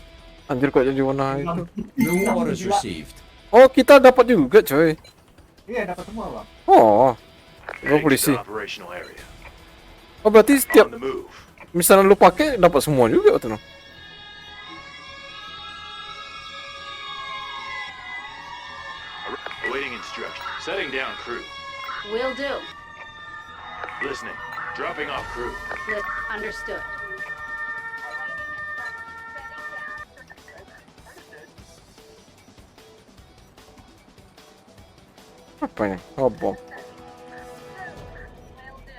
Anjir kok jadi warna itu. New orders received. Oh, kita dapat juga, coy. Iya, dapat semua, Bang. Oh. Lo Heading to polisi. the operational area. Oh, berarti setiap On the move. misalnya lu pakai dapat semua juga tuh. Awaiting instruction. Setting down crew. Will do. Listening. Dropping off crew. Understood. Apa ini? Oh, bom. Will do.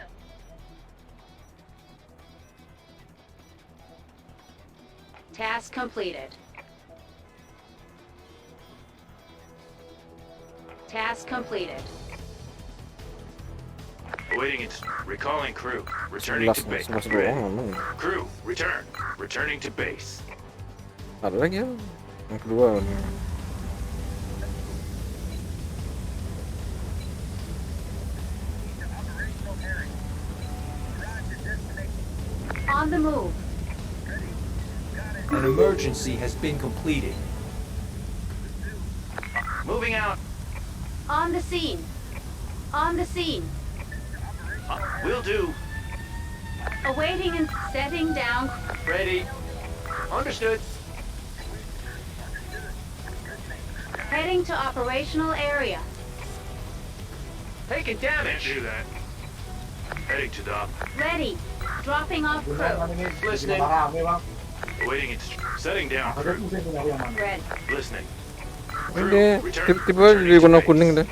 Task completed. Task completed. Awaiting recalling crew. Returning to 11 base. 11 Ready. doang emang. Crew, return. Returning to base. Ada lagi ya? Yang kedua nih. On the move. An emergency has been completed. Moving out. On the scene. On the scene. Will do. Awaiting and setting down. Ready. Understood. Heading to operational area. Taking damage. Do that. Heading to dock. Ready. Dropping off Beneran crew. Bang, ini Listening. jadi rame bang. Awaiting setting down Ada crew. pusing punya yang mana? Ready. Listening. Ini return. tiba-tiba Returning jadi to warna base. kuning deh.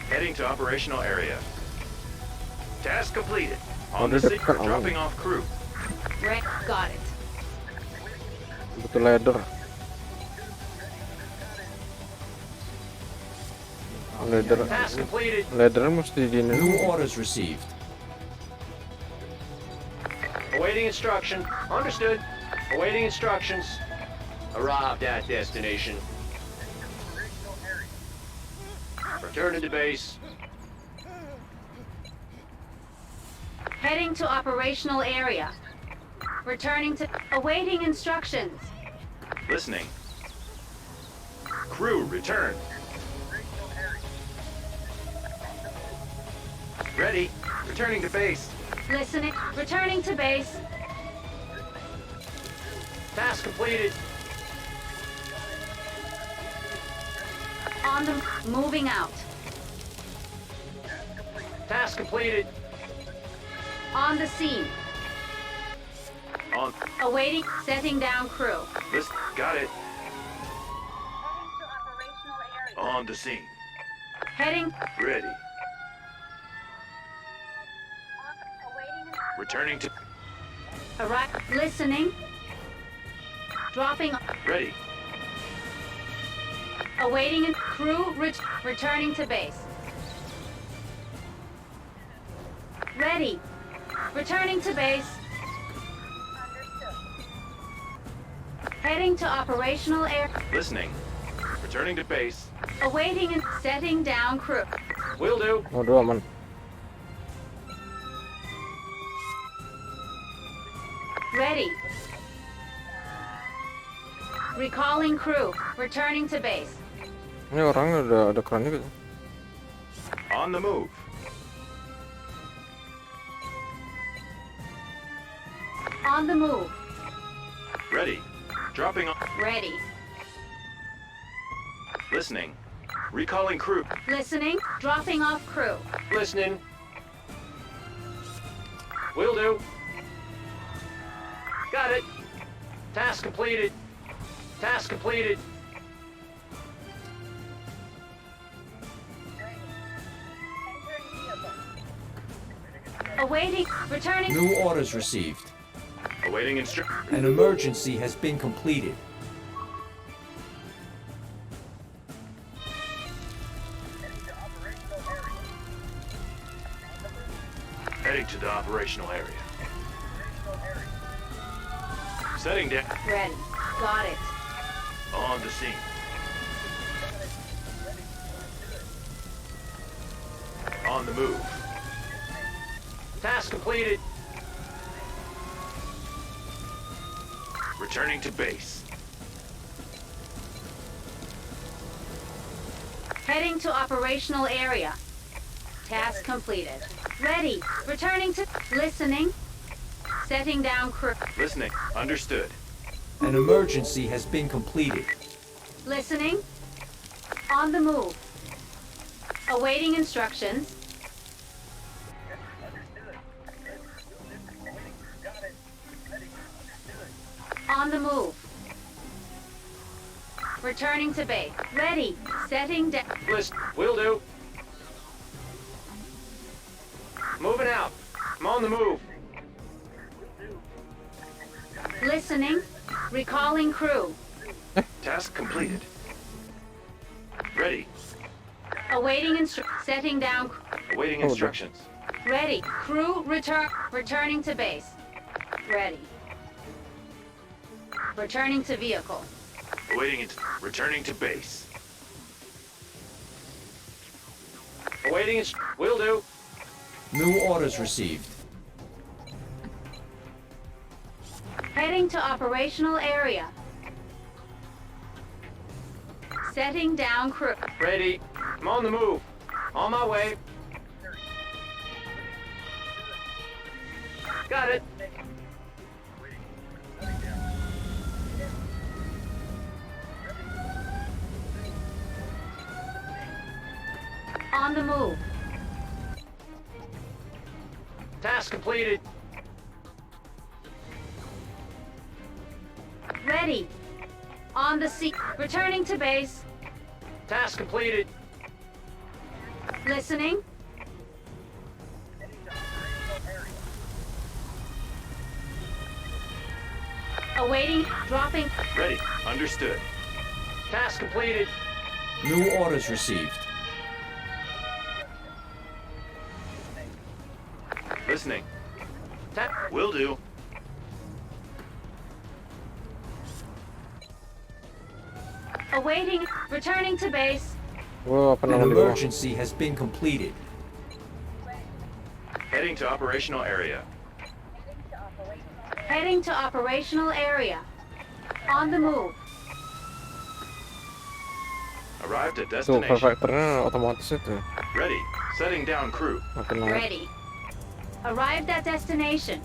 Heading to operational area. Task completed. Oh, On the dia scene. dekat awal. Dropping off crew. Got it. Betul ladder. Ladder. Task completed. Ladder mesti di ini. New orders received. Awaiting instruction. Understood. Awaiting instructions. Arrived at destination. Returning to base. Heading to operational area. Returning to. Awaiting instructions. Listening. Crew, return. Ready. Returning to base. Listening. Returning to base. Task completed. On the. Moving out. Task completed. On the scene. On. Awaiting. Setting down crew. List. Got it. Heading to operational area. On the scene. Heading. Ready. Awaiting Returning to. Arrive. Listening. Dropping. Ready. Awaiting crew. Returning to base. Ready. Returning to base. understood. Heading to operational air. Listening. Returning to base. Awaiting and setting down crew. Will do. Waduh aman. Ready. Recalling crew. Returning to base. Ini orangnya ada keren juga. On the move. On the move. Ready. Dropping off. Ready. Listening. Recalling crew. Listening. Dropping off crew. Listening. Will do. Got it. Task completed. Task completed. Entering vehicle. Awaiting. Returning. New orders received. Awaiting instru. An emergency has been completed. Heading to the operational area. Setting down. Ready. Got it. On the scene. On the move. Task completed. Returning to base. Heading to operational area. Task completed. Ready. Returning to. Listening. Setting down crew. Listening. Understood. An emergency has been completed. Listening. On the move. Awaiting instructions. On the move. Returning to base. Ready. Setting down. List. Will do. Moving out. I'm on the move. Listening. Recalling crew. Task completed. Ready. Awaiting setting down. Awaiting Hold on. instructions. Ready. Crew returning to base. Ready. Returning to vehicle. Awaiting it. Returning to base. Awaiting it. Will do. New orders received. Heading to operational area. Setting down crew. Ready. I'm on the move. On my way. Got it. On the move. Task completed. Ready. On the seat. Returning to base. Task completed. Listening. Awaiting. Dropping. Ready. Understood. Task completed. New orders received. Listening. Will do. Awaiting. Returning to base. Gua apa An nama di bawah? emergency has been completed. Heading to operational area. Heading to operational area. On the move. Arrived at Tuh, destination. firefighternya otomatis itu. Ready. Setting down crew. Makin lama. Ready. Arrived at destination.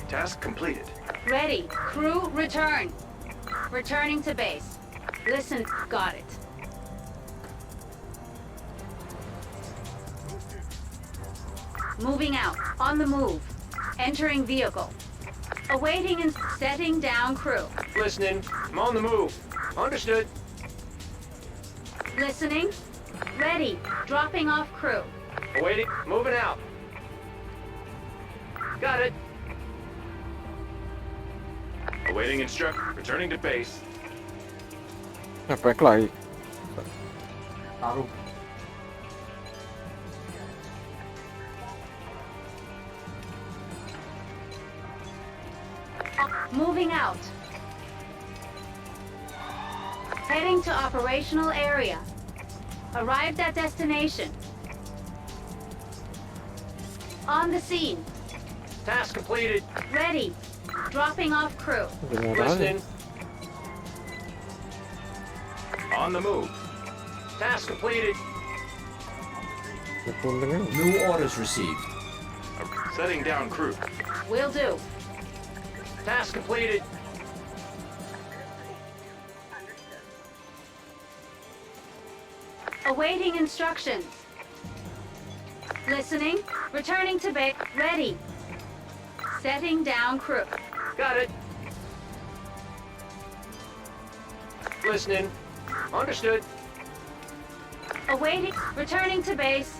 Task completed. Ready. Crew return. Returning to base. Listen. Got it. Moving out. On the move. Entering vehicle. Awaiting and setting down crew. Listening. I'm on the move. Understood. Listening. Ready. Dropping off crew. Awaiting. Moving out. Got it. Awaiting instruct. Returning to base. Ngepek lagi. Taruh. Moving out. Heading to operational area. Arrived at destination. On the scene. Task completed. Ready. Dropping off crew. Gimana aja? Listening. On the move. Task completed. Dipunting ini. New orders received. Setting down crew. Will do. Task completed. Awaiting instructions. Listening. Returning to base. Ready. Setting down crew. Got it. Listening. Understood. Awaiting. Returning to base.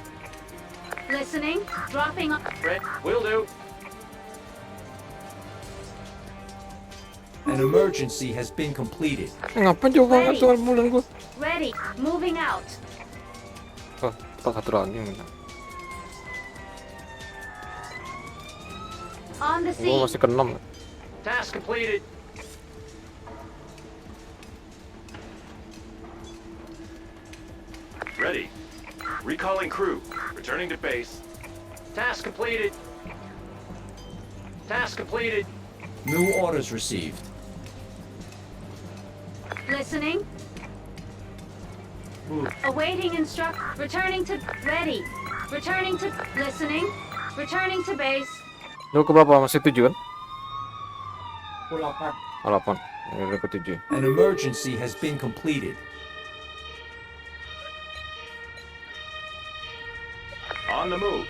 Listening. Dropping off. Red. Will do. An emergency has been completed. Ngapain jauh banget soal bulan gua? Ready. Moving out. Oh, tepat satu lagi yang menang. On the Gua scene. masih ke 6. Task completed. Ready. Recalling crew. Returning to base. Task completed. Task completed. New orders received. Listening. Awaiting instruct. Returning to. Ready. Returning to. Listening. Returning to base. Lu ke berapa? Masih 7 kan? Pulau 8. Oh, 8. Ini udah ke 7. An emergency has been completed. On the move.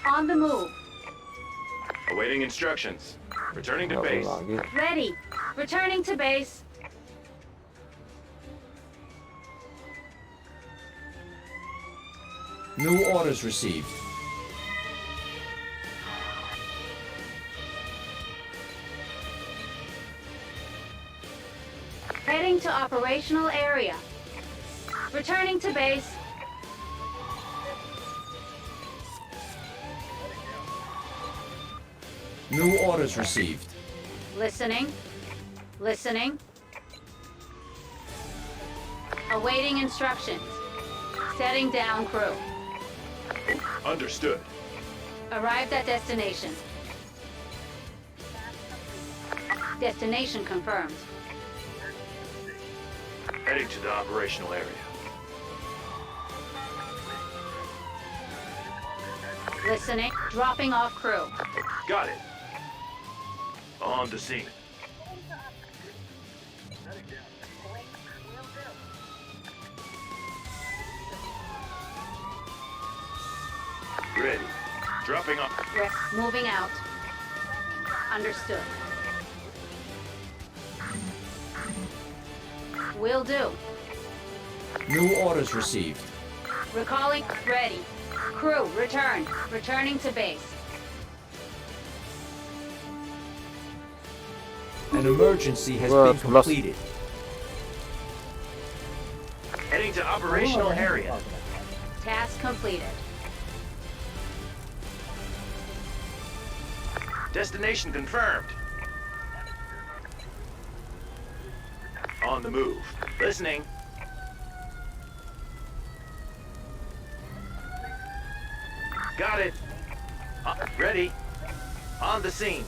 On the move. Awaiting instructions. Returning to Nggak base. perlu lagi. Ready. Returning to base. New orders received. Heading to operational area. Returning to base. New orders received. Listening. Listening. Awaiting instructions. Setting down crew. Understood. Arrived at destination. Destination confirmed. Heading to the operational area. Listening. Dropping off crew. Got it. On the scene. Ready. Dropping off. Moving out. Understood. Will do. New orders received. Recalling. Ready. Crew, return. Returning to base. An emergency has Well, been it's lost. completed. Heading to operational area. Task completed. Destination confirmed. On the move. Listening. Got it. Ready. On the scene.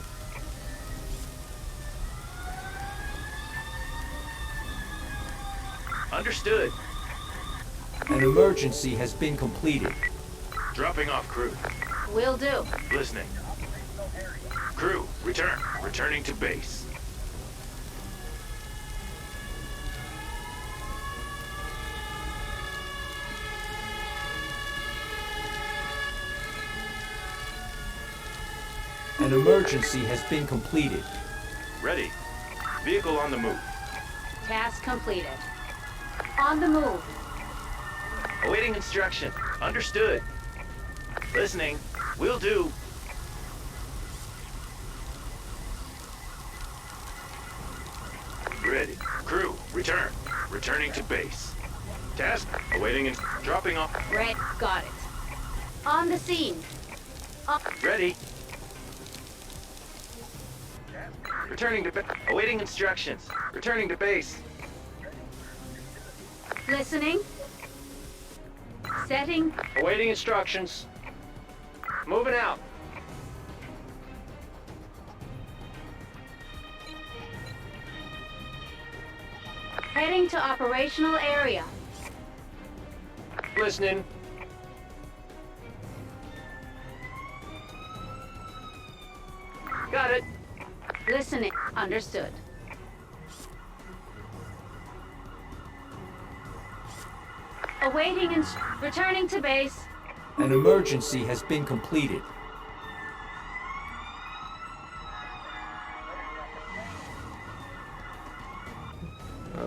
Understood. An emergency has been completed. Dropping off crew. Will do. Listening. Crew, return. Returning to base. An emergency has been completed. Ready. Vehicle on the move. Task completed. On the move. Awaiting instruction. Understood. Listening. Will do. Ready. Crew, return. Returning to base. Task. Awaiting and dropping off. Red. Got it. On the scene. Ready. Returning to awaiting instructions. Returning to base. Listening. Setting. Awaiting instructions. Moving out. Heading to operational area. Listening. Got it. Listening. Understood. Awaiting returning to base. An emergency has been completed.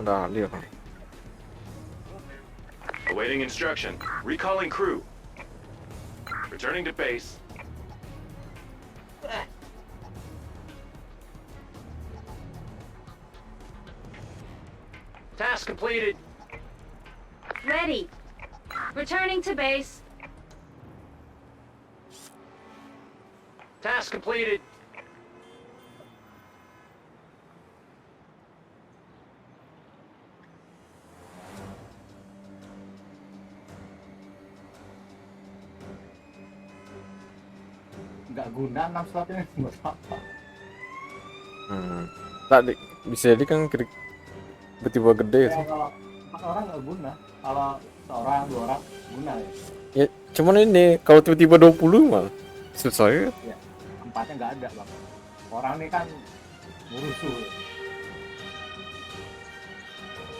Nah, dia kan. Awaiting instruction. Recalling crew. Returning to base. Task completed. Ready. Returning to base. Task completed. Nggak guna 6 slot ini buat apa? Tadi bisa jadi kan tiba-tiba gede Ya, tuh. kalau 4 orang nggak guna, kalau seorang 2 orang guna ya. Ya, cuman ini kalau tiba-tiba 20 mah susah ya. Ya, 4-nya nggak ada bang. Orang ini kan murusuh.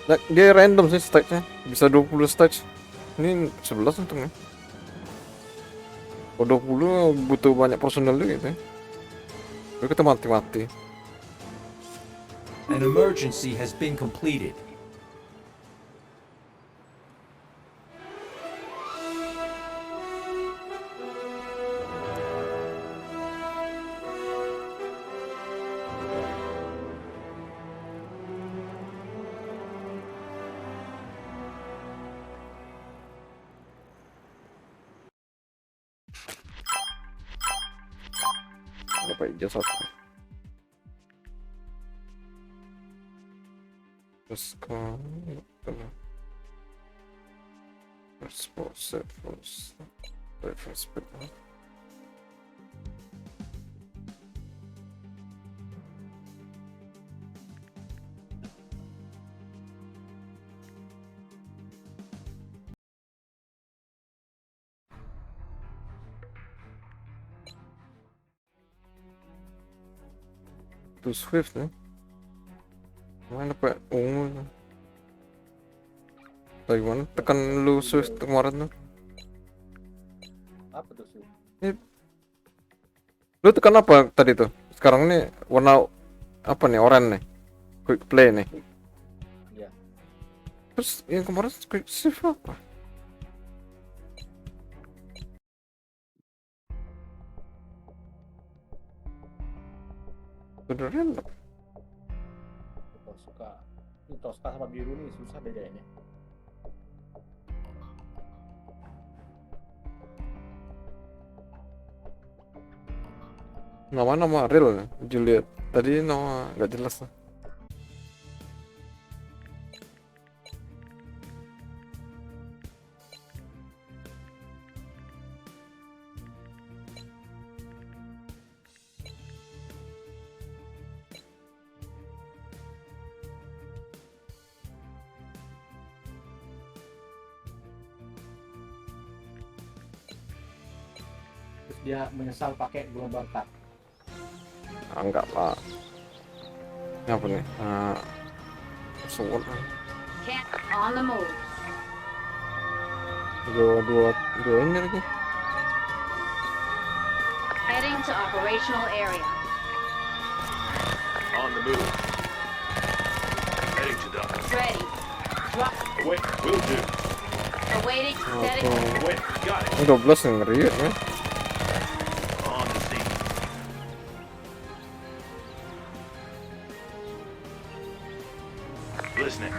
Nah, dia random sih stage-nya. Bisa 20 stage. Ini 11 untungnya. Kalau 20 butuh banyak personel juga gitu ya. Lalu kita mati-mati. An emergency has been completed. Dapat ijazah satu. Terus ke first spot. Too swift nih. Mana pak ungu? Bagaimana? Tekan lu swift kemarin tuh. Apa tuh sih? Lu tekan apa tadi tuh? Sekarang nih warna apa nih? Oranye nih. Quick play nih. Iya. Terus yang kemarin quick shift apa? Sebenarnya Tosca. Ini Tosca sama biru nih susah bedainnya. nama real Juliet. Tadi nama nggak jelas lah. Terus dia menyesal pakai global cut. Enggak lah. Ini apa nih? Sword. Can't on the move. Dua ini lagi. Heading to operational area. On the move. Heading to dump. Ready. Drop. Wait, will do. Awaiting. Setting. Wait, got it. Ini 12 yang ngeri ya. On the scene. Listening.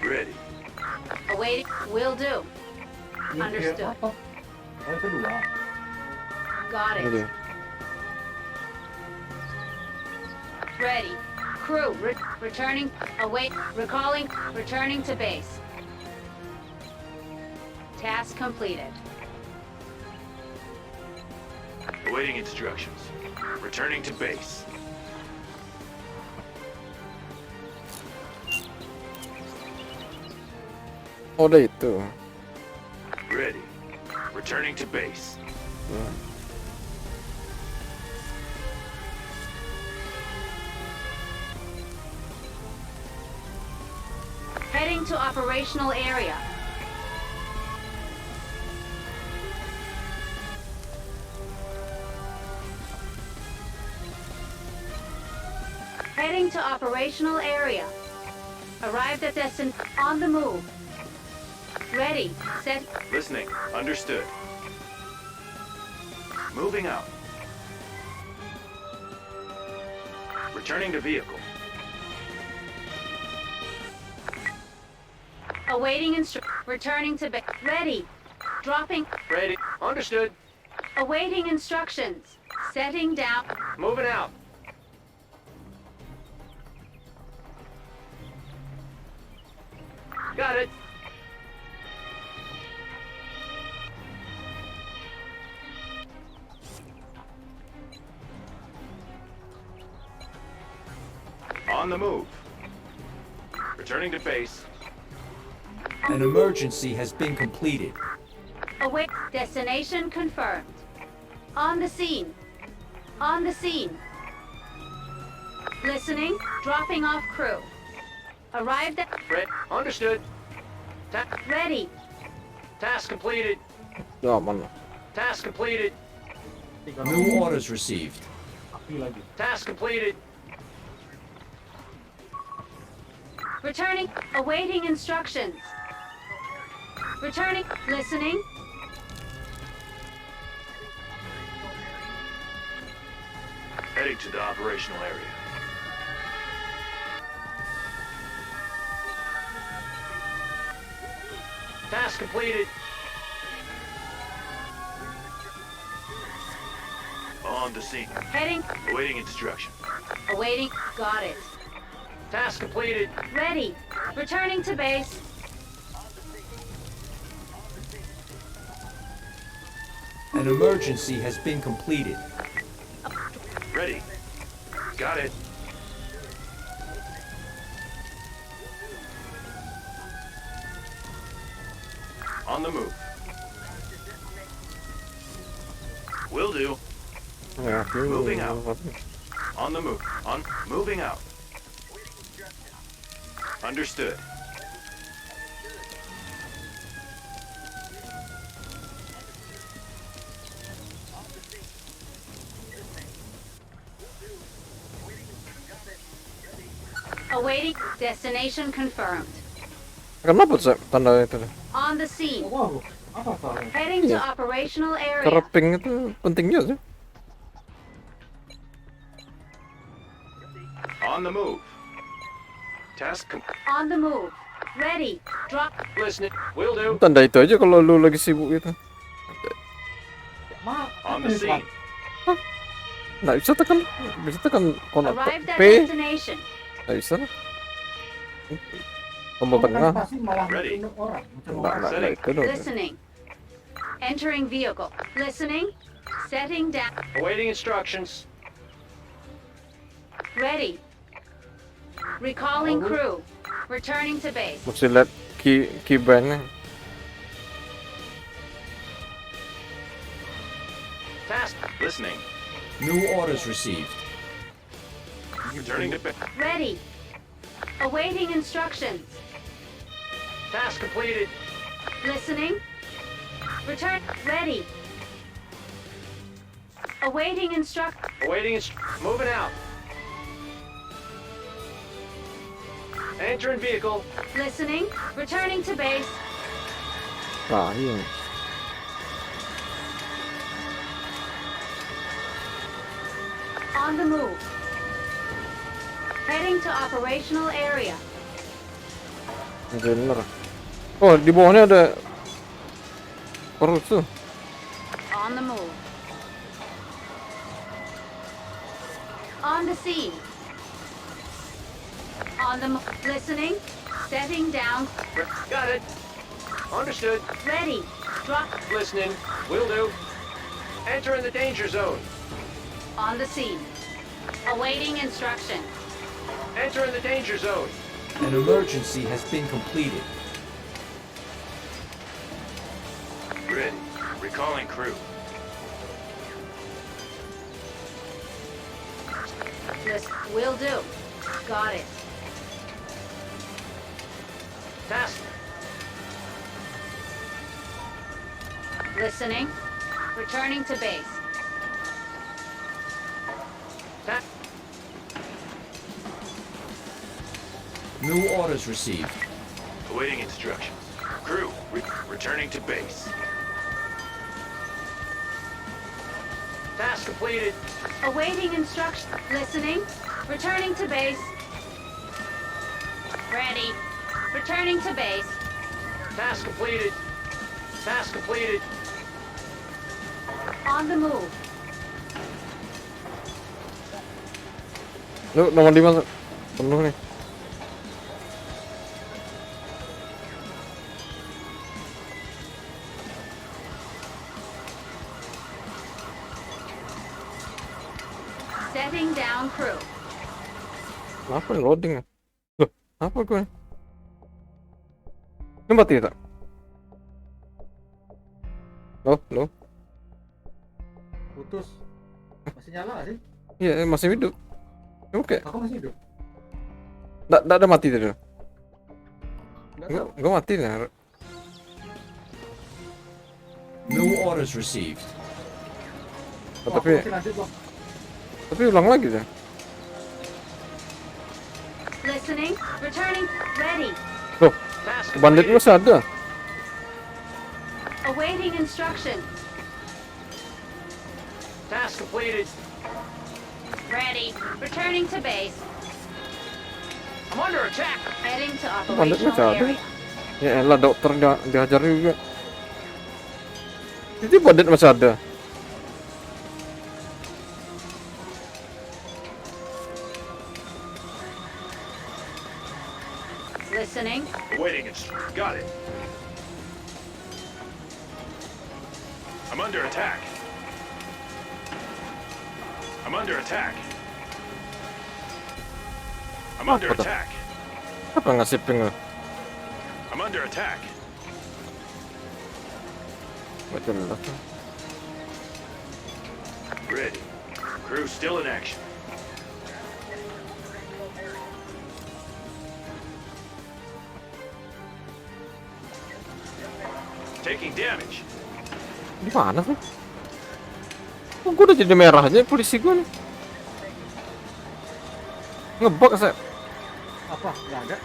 Ready. Awaiting. Will do. Understood. Apa? Oh itu dua. Got Ini it. dia. Ready. Crew. Returning. Await. Recalling. Returning to base. Task completed. Awaiting instructions. Returning to base. Oh, udah itu. Ready. Returning to base. Heading to operational area. Heading to operational area. Arrived at destination. On the move. Ready. Set. Listening. Understood. Moving out. Returning to vehicle. Awaiting returning to base. Ready. Dropping. Ready. Understood. Awaiting instructions. Setting down. Moving out. Got it. On the move. Returning to base. An emergency has been completed. Await. Destination confirmed. On the scene. On the scene. Listening. Dropping off crew. Arrived at. Understood. Ready. Task completed. Ya aman lah. Task completed. New orders received. Api lagi. Task completed. Returning. Awaiting instructions. Returning. Listening. Heading to the operational area. Task completed. On the scene. Heading. Awaiting instruction. Awaiting. Got it. Task completed. Ready. Returning to base. An emergency has been completed. Ready. Got it. On the move. Will do. Ya, Moving out. On the move. On. Moving out. Understood. Awaiting. Destination confirmed. Kenapa tuh tanda itu? On the scene. Wow, apa salahnya? Heading to Yeah. operational area. Karena ping itu penting juga sih. On the move. Task On the move. Ready. Drop. listening. Will do. Tanda itu aja kalau lu lagi sibuk gitu. On the scene. Nggak bisa tekan kono Arrived at P, destination. nggak bisa lah. Tombol tengah, Pasti malah Ready. bunuh orang. Macam nggak itu dong. Listening. Entering vehicle. Listening. Setting down. Awaiting instructions. Ready. Recalling crew. Returning to base. Mesti lihat keybanknya. Task listening. New orders received. Returning to Ready. Awaiting instructions. task completed. Listening. Return. Ready. Awaiting Awaiting moving out. Entering vehicle. Listening. Returning to base. Nah, iya. On the move. Heading to operational area. Bener. Oh, di bawahnya ada perut tuh. On the move. On the scene. On the listening. Setting down. Got it. Understood. Ready. Drop. Listening. Will do. Entering the danger zone. On the scene. Awaiting instruction. Entering the danger zone. An emergency has been completed. Ready. Recalling crew. This will do. Got it. Task. Listening. Returning to base. Task. New orders received. Awaiting instructions. Crew. Returning to base. Task completed. Awaiting instruction. Listening. Returning to base. Ready. Returning to base. Task completed. Task completed. On the move. Lu nomor 5 penuh nih. Setting down crew. Kenapa nih loading ya? Loh, apa gue? Ini mati tak? Loh. Putus. Masih nyala nggak sih? Iya, masih hidup. Oke. Aku masih hidup. Nggak ada mati tadi. Nggak tahu. Gua mati nih. No orders received. Oh, Aku tapi masih lanjut bang. ulang lagi deh. Listening. Returning. Ready. Loh, Task bandit completed. masih ada. Awaiting instructions. Task completed. Ready. Returning to base. I'm under attack. Heading to Bandit masih operational ada. area. Ya elah, dokter dihajar juga. Jadi bandit masih ada. Listening. Awaiting it. Got it. I'm under attack. I'm under attack. I'm under Apa tuh? attack. Apa ngasih ping lo? I'm under attack. Betul lah. Ready. Crew still in action. Taking damage. Di mana sih? Oh, gue udah jadi merah aja polisi gue nih. Ngebug saya. Apa? Nggak ada.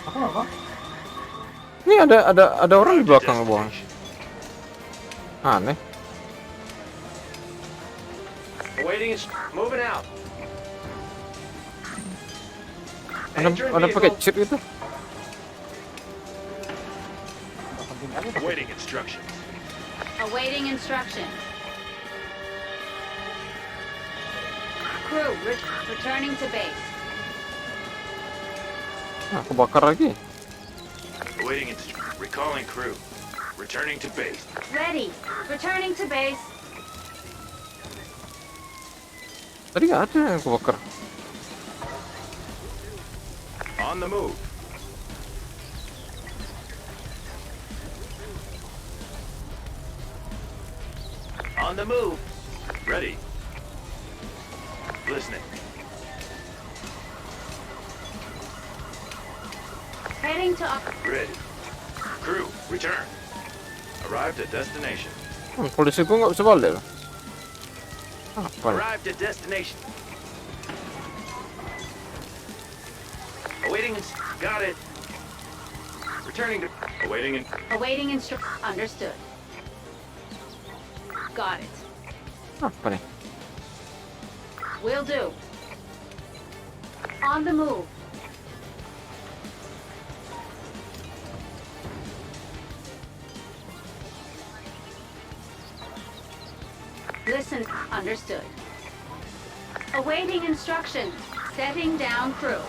Aku nggak bang. Ini ada orang di belakang bawah. Aneh. Awaiting is moving out. Ada pakai cheat itu. Nggak penting kali. Awaiting instructions. Awaiting instructions. Crew, returning to base. Nah, kebakar lagi. Awaiting recalling crew. Returning to base. Ready. Returning to base. Tadi nggak ada yang kebakar. On the move. On the move. Ready. Listening. Heading to Ready. Crew, return. Arrived at destination. Polisi gue nggak bisa balik loh. Apa nih? Arrived at destination. Awaiting got it. Returning to awaiting Understood. Got it. Apa nih? Will do. On the move. Listen. Understood. Awaiting instructions. Setting down crew.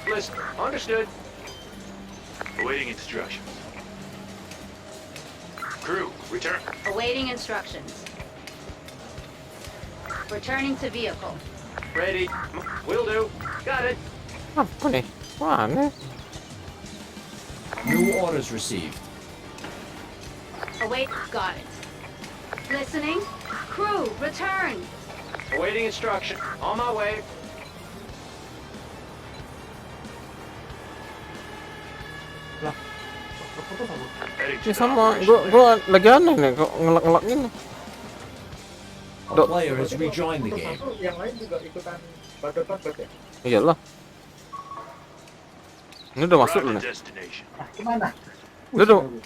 list. Understood. Awaiting instructions. Crew, return. Awaiting instructions. Returning to vehicle. Ready. Will do. Got it. Apa nih? Mana? No orders received. Await. Got it. Listening. Crew, return. Awaiting instruction. On my way. Lah, keputus aku. Heading Ya to sama, operational gua lagi aneh nih kok ngelak-ngelak gini. A Dok. player has rejoined the Keputus game. aku, yang lain juga ikutan badet-badet ya. Iyalah. Ini udah masuk Arrived loh at nih. destination. Ah, kemana?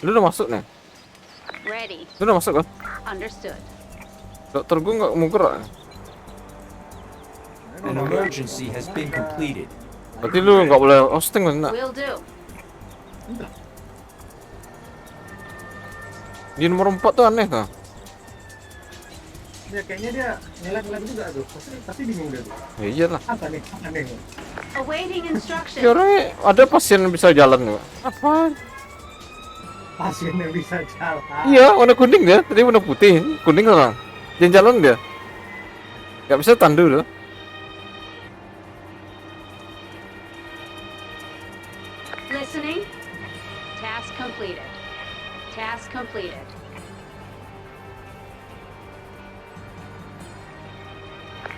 Lu udah masuk nih. Ready. Lu udah masuk kan? Understood. Dokter gua nggak mau gerak. An emergency has been completed. Berarti lu nggak boleh hosting kan? Nah, Will do. di nomor 4 tuh aneh tuh. Ya kayaknya dia ngelak-ngelak juga tuh. Pasti bingung dia tuh. Ya iyalah. Apa nih? Aneh nih. Awaiting Ya instructions. orangnya ada pasien yang bisa jalan juga. Apa? Pasiennya bisa jalan. Iya, warna kuning dia. Tadi warna putih, kuning lah. Jangan jalan dia. Gak bisa tandu loh. Listening. Task completed. completed.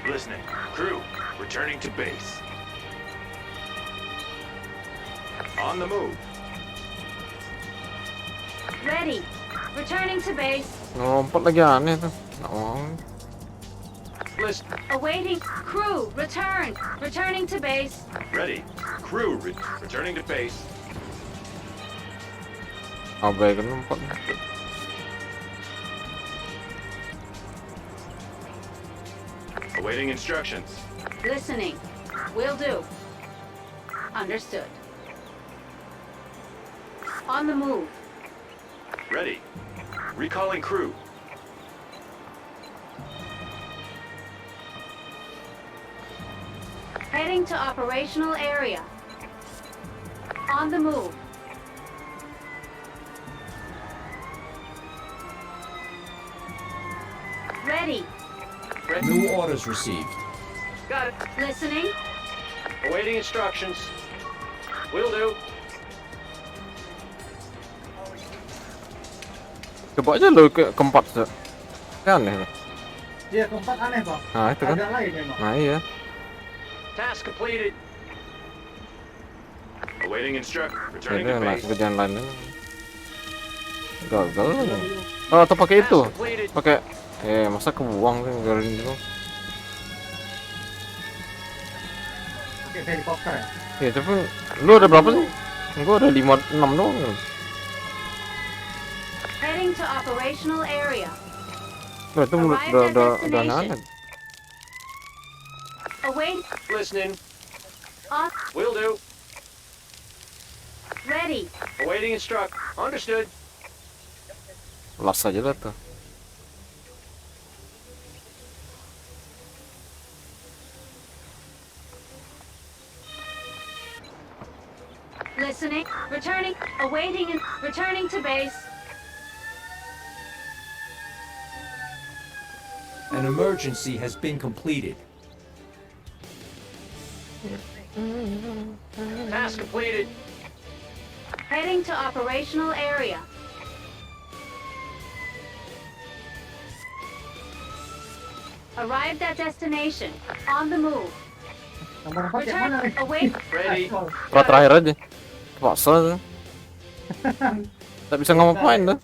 Listening. Crew, returning to base. On the move. Ready. Returning to base. Lompat lagi aneh tuh. Nggak mau. List. Awaiting. Crew, return. Returning to base. Ready. Crew, returning to base. Abaikan lompat. Awaiting instructions. Listening. Will do. Understood. On the move. Ready. Recalling crew. Heading to operational area. On the move. Ready. New orders received. Got it. Listening. Awaiting instructions. Will do. Coba aja lo ke keempat tuh. Kan aneh tuh. Iya, keempat aneh, Bang. Nah itu kan. Agak lain memang. Nah iya. Task completed. Awaiting returning Itu to yang base. kerjaan lainnya. Gagal. Oh atau pakai itu? Task completed. Pakai masa kebuang kan garin itu. Oke, helikopter ya. Ya tapi lu ada berapa sih? Gua ada 5-6 doang. Heading to operational area. Nah, itu udah aneh. Await. Listening. On. Will do. Ready. Awaiting Understood. Las aja lah tuh. Listening. Returning. Awaiting and returning to base. An emergency has been completed. Task completed. Heading to operational area. Arrived at destination. On the move. Nomor 4 yang mana Return. nih? Await. Ready. Kalau terakhir aja. Paksa tuh. Tak bisa ngapain tuh.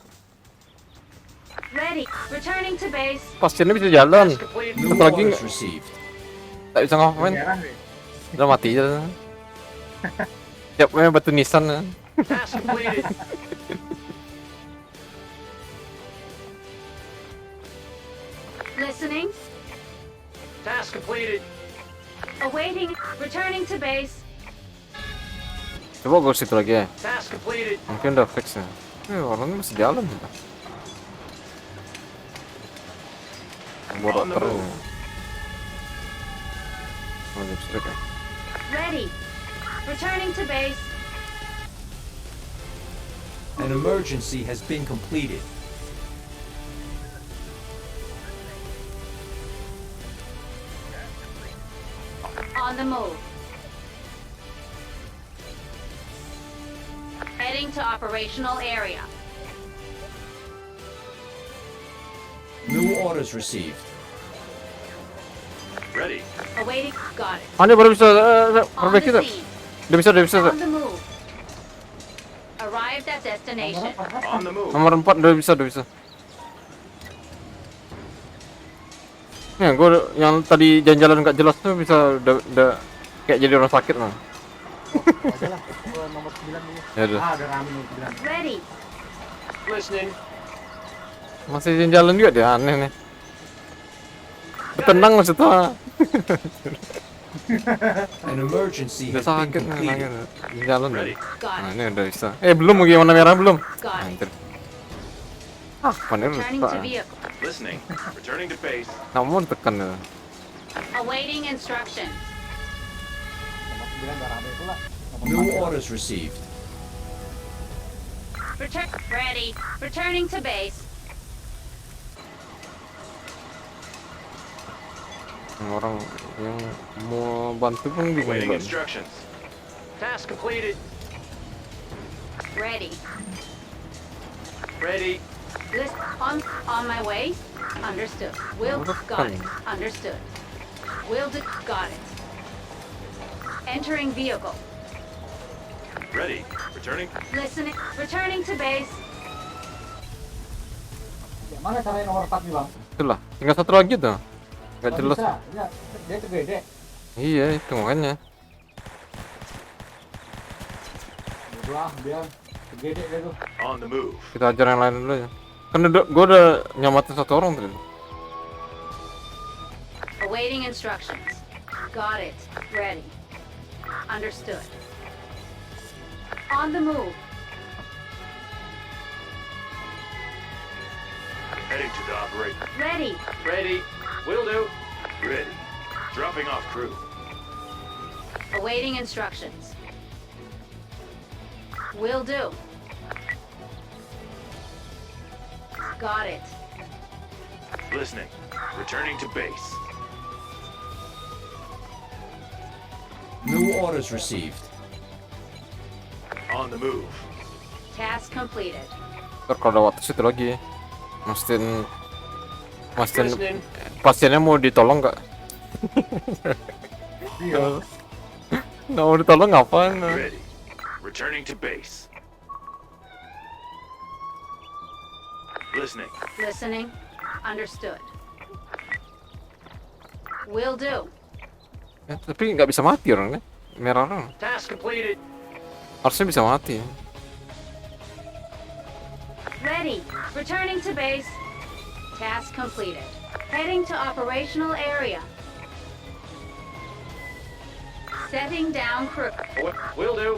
Ready. Returning to base. Pasiennya bisa jalan. Task completed. New Satu lagi orders nggak? received. Tak bisa ngapain. Merah nih. Udah mati aja. Siap batu nisan. Task completed. Listening. Task completed. Awaiting. Returning to base. Coba gue situ lagi ya. Task completed. Mungkin udah fix ya. Orangnya masih jalan. Bodoh On the terus. move. Lagi listrik ya. Ready. Returning to base. An emergency has been completed. On the move. Heading to operational area. New orders received. Ready. Awaiting. Got it. Ah, dia baru bisa On perbaiki the tuh. scene. Udah bisa. On the move. Arrived at destination. On the move. Nomor 4 udah bisa. Ya, gue yang tadi jalan-jalan nggak jelas tuh bisa udah kayak jadi orang sakit lah. Aja lah. Nomor 9 dulu. Ya udah. Ah, ada rame nomor 9. Ready. Listening. Masih jalan juga dia aneh nih. Tenang maksudnya. An emergency Udah has been sakit nih completed. jalan. Ready. Got Nah, it. ini udah bisa. Belum lagi warna merah belum. Got it. Anjir. Panel Returning to vehicle. Listening. Returning to base. namun tekan ya. Awaiting instruction. Nomor 9 udah rame pula. Nomor New 4. orders received. Ready. Returning to base. Orang yang mau bantu pun bingung Awaiting banget. instructions. Task completed. Ready. Ready. On my way. Understood. Got it. Understood. Got it. Entering vehicle. Ready. Returning. Listening. Returning to base. Ya, mana caranya nomor 4 nih bang? Itulah, tinggal satu lagi tuh. Gak Nggak jelas. bisa. Ya, dia gede. Iya, itu makanya. Udah, biar gede deh tuh. On the move. Kita ajar yang lain dulu ya. Kan gue udah nyamatin satu orang tadi. Awaiting instructions. Got it. Ready. Understood. On the move. Heading to the operator. Ready. Ready. Will do. Ready. Dropping off crew. Awaiting instructions. Will do. Got it. Listening. Returning to base. New orders received. On the move. Task completed. Ntar kalau ada waktu situ lagi. Mastiin Listening. pasiennya mau ditolong nggak? Iya. Nggak mau ditolong ngapain? Ready. Returning to base. Listening. Listening. Understood. Will do. Ya, tapi nggak bisa mati orangnya. Merah orang. Task completed. Harusnya bisa mati. Ready. Returning to base. Task completed. Heading to operational area. Setting down crew. Will do.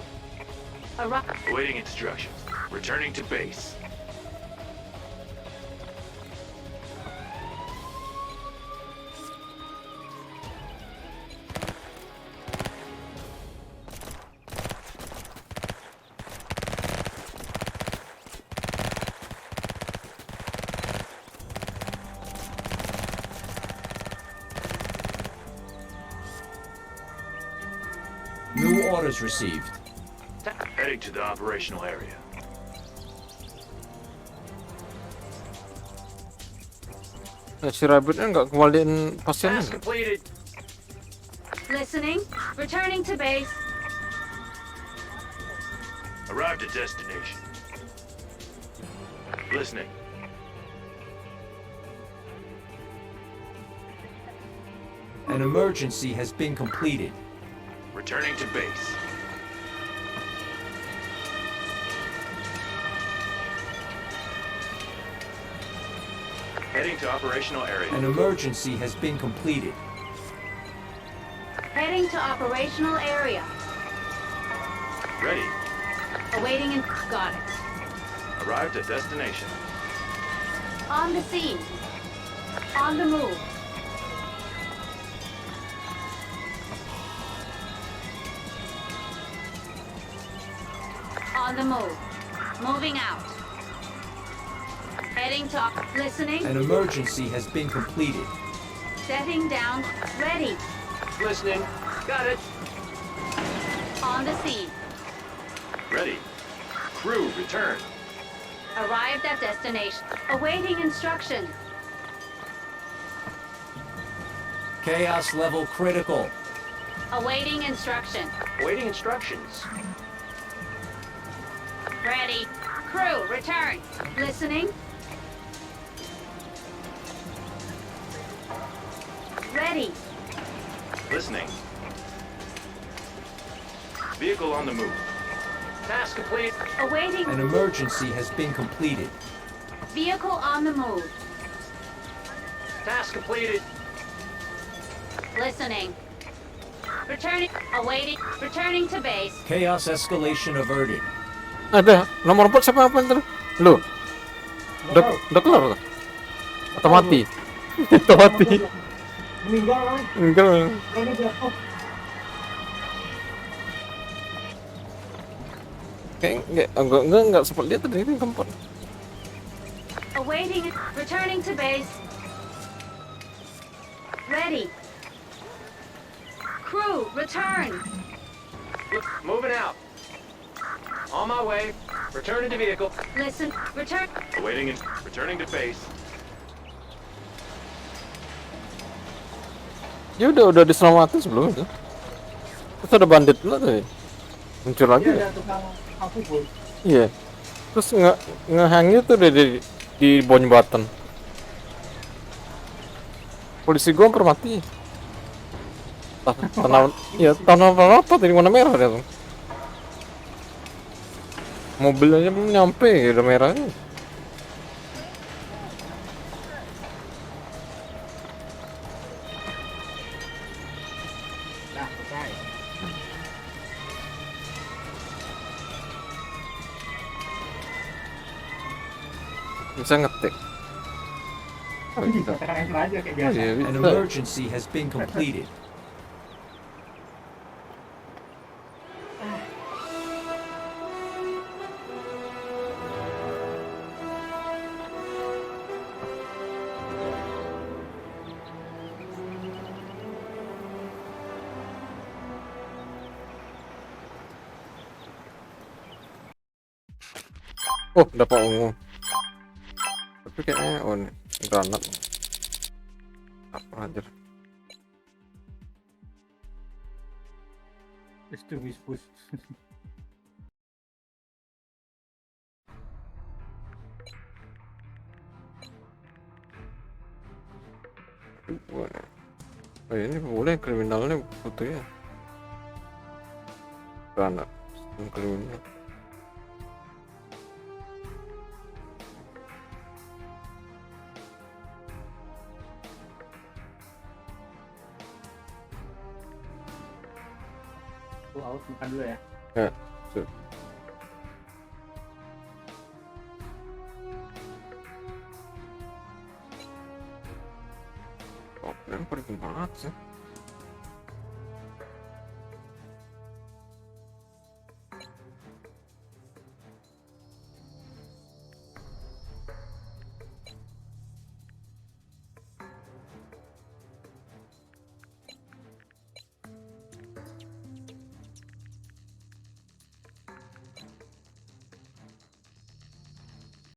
Awaiting instructions. Returning to base. New orders received. Heading to the operational area. Si Rabbitnya nggak kembaliin pasiennya. Task completed. Listening. Returning to base. Arrived at destination. Listening. An emergency has been completed. Returning to base. Heading to operational area. An emergency has been completed. Heading to operational area. Ready. Awaiting and got it. Arrived at destination. On the scene. On the move. On the move. Moving out. Heading to listening. An emergency has been completed. Setting down. Ready. Listening. Got it. On the scene. Ready. Crew return. Arrived at destination. Awaiting instruction. Chaos level critical. Awaiting instruction. Waiting instructions. Ready. Crew, return. Listening. Ready. Listening. Vehicle on the move. Task complete. Awaiting. An emergency has been completed. Vehicle on the move. Task completed. Listening. Returning. Awaiting. Returning to base. Chaos escalation averted. Ada nomor 4 siapa apa ntar? Lu. Udah keluar tuh. Atau mati? Atau mati? Meninggal kan? Enggak. Kayaknya jatuh. Kayak enggak sempat lihat tadi ini keempat. Awaiting. Returning to base. Ready. Crew, return. Moving out. On my way. Return to vehicle. Listen. Return. Awaiting and returning to base. Ya udah diselamatin sebelum itu. Terus ada bandit pula tuh. Muncul lagi. Iya, Ya? ada tukang pukul. Iya. Terus ngehangnya tuh di bawah jembatan. Polisi gua hampir mati. Tanah apa tadi warna merah dia tuh. Mobilnya belum nyampe udah merahnya. Nah, selesai. Bisa ngetik. Oh, bisa. Tekan aja kayak Oh, biasa. iya, An bisa. emergency has been completed. Oh, dapat ungu. Tapi kayaknya ini granat. Apa aja. Extremis. Oh, ini boleh kriminalnya foto ya. Granat. Kriminal. Aku haus makan dulu ya. Ya, sip. Oh, kalian pergi banget sih.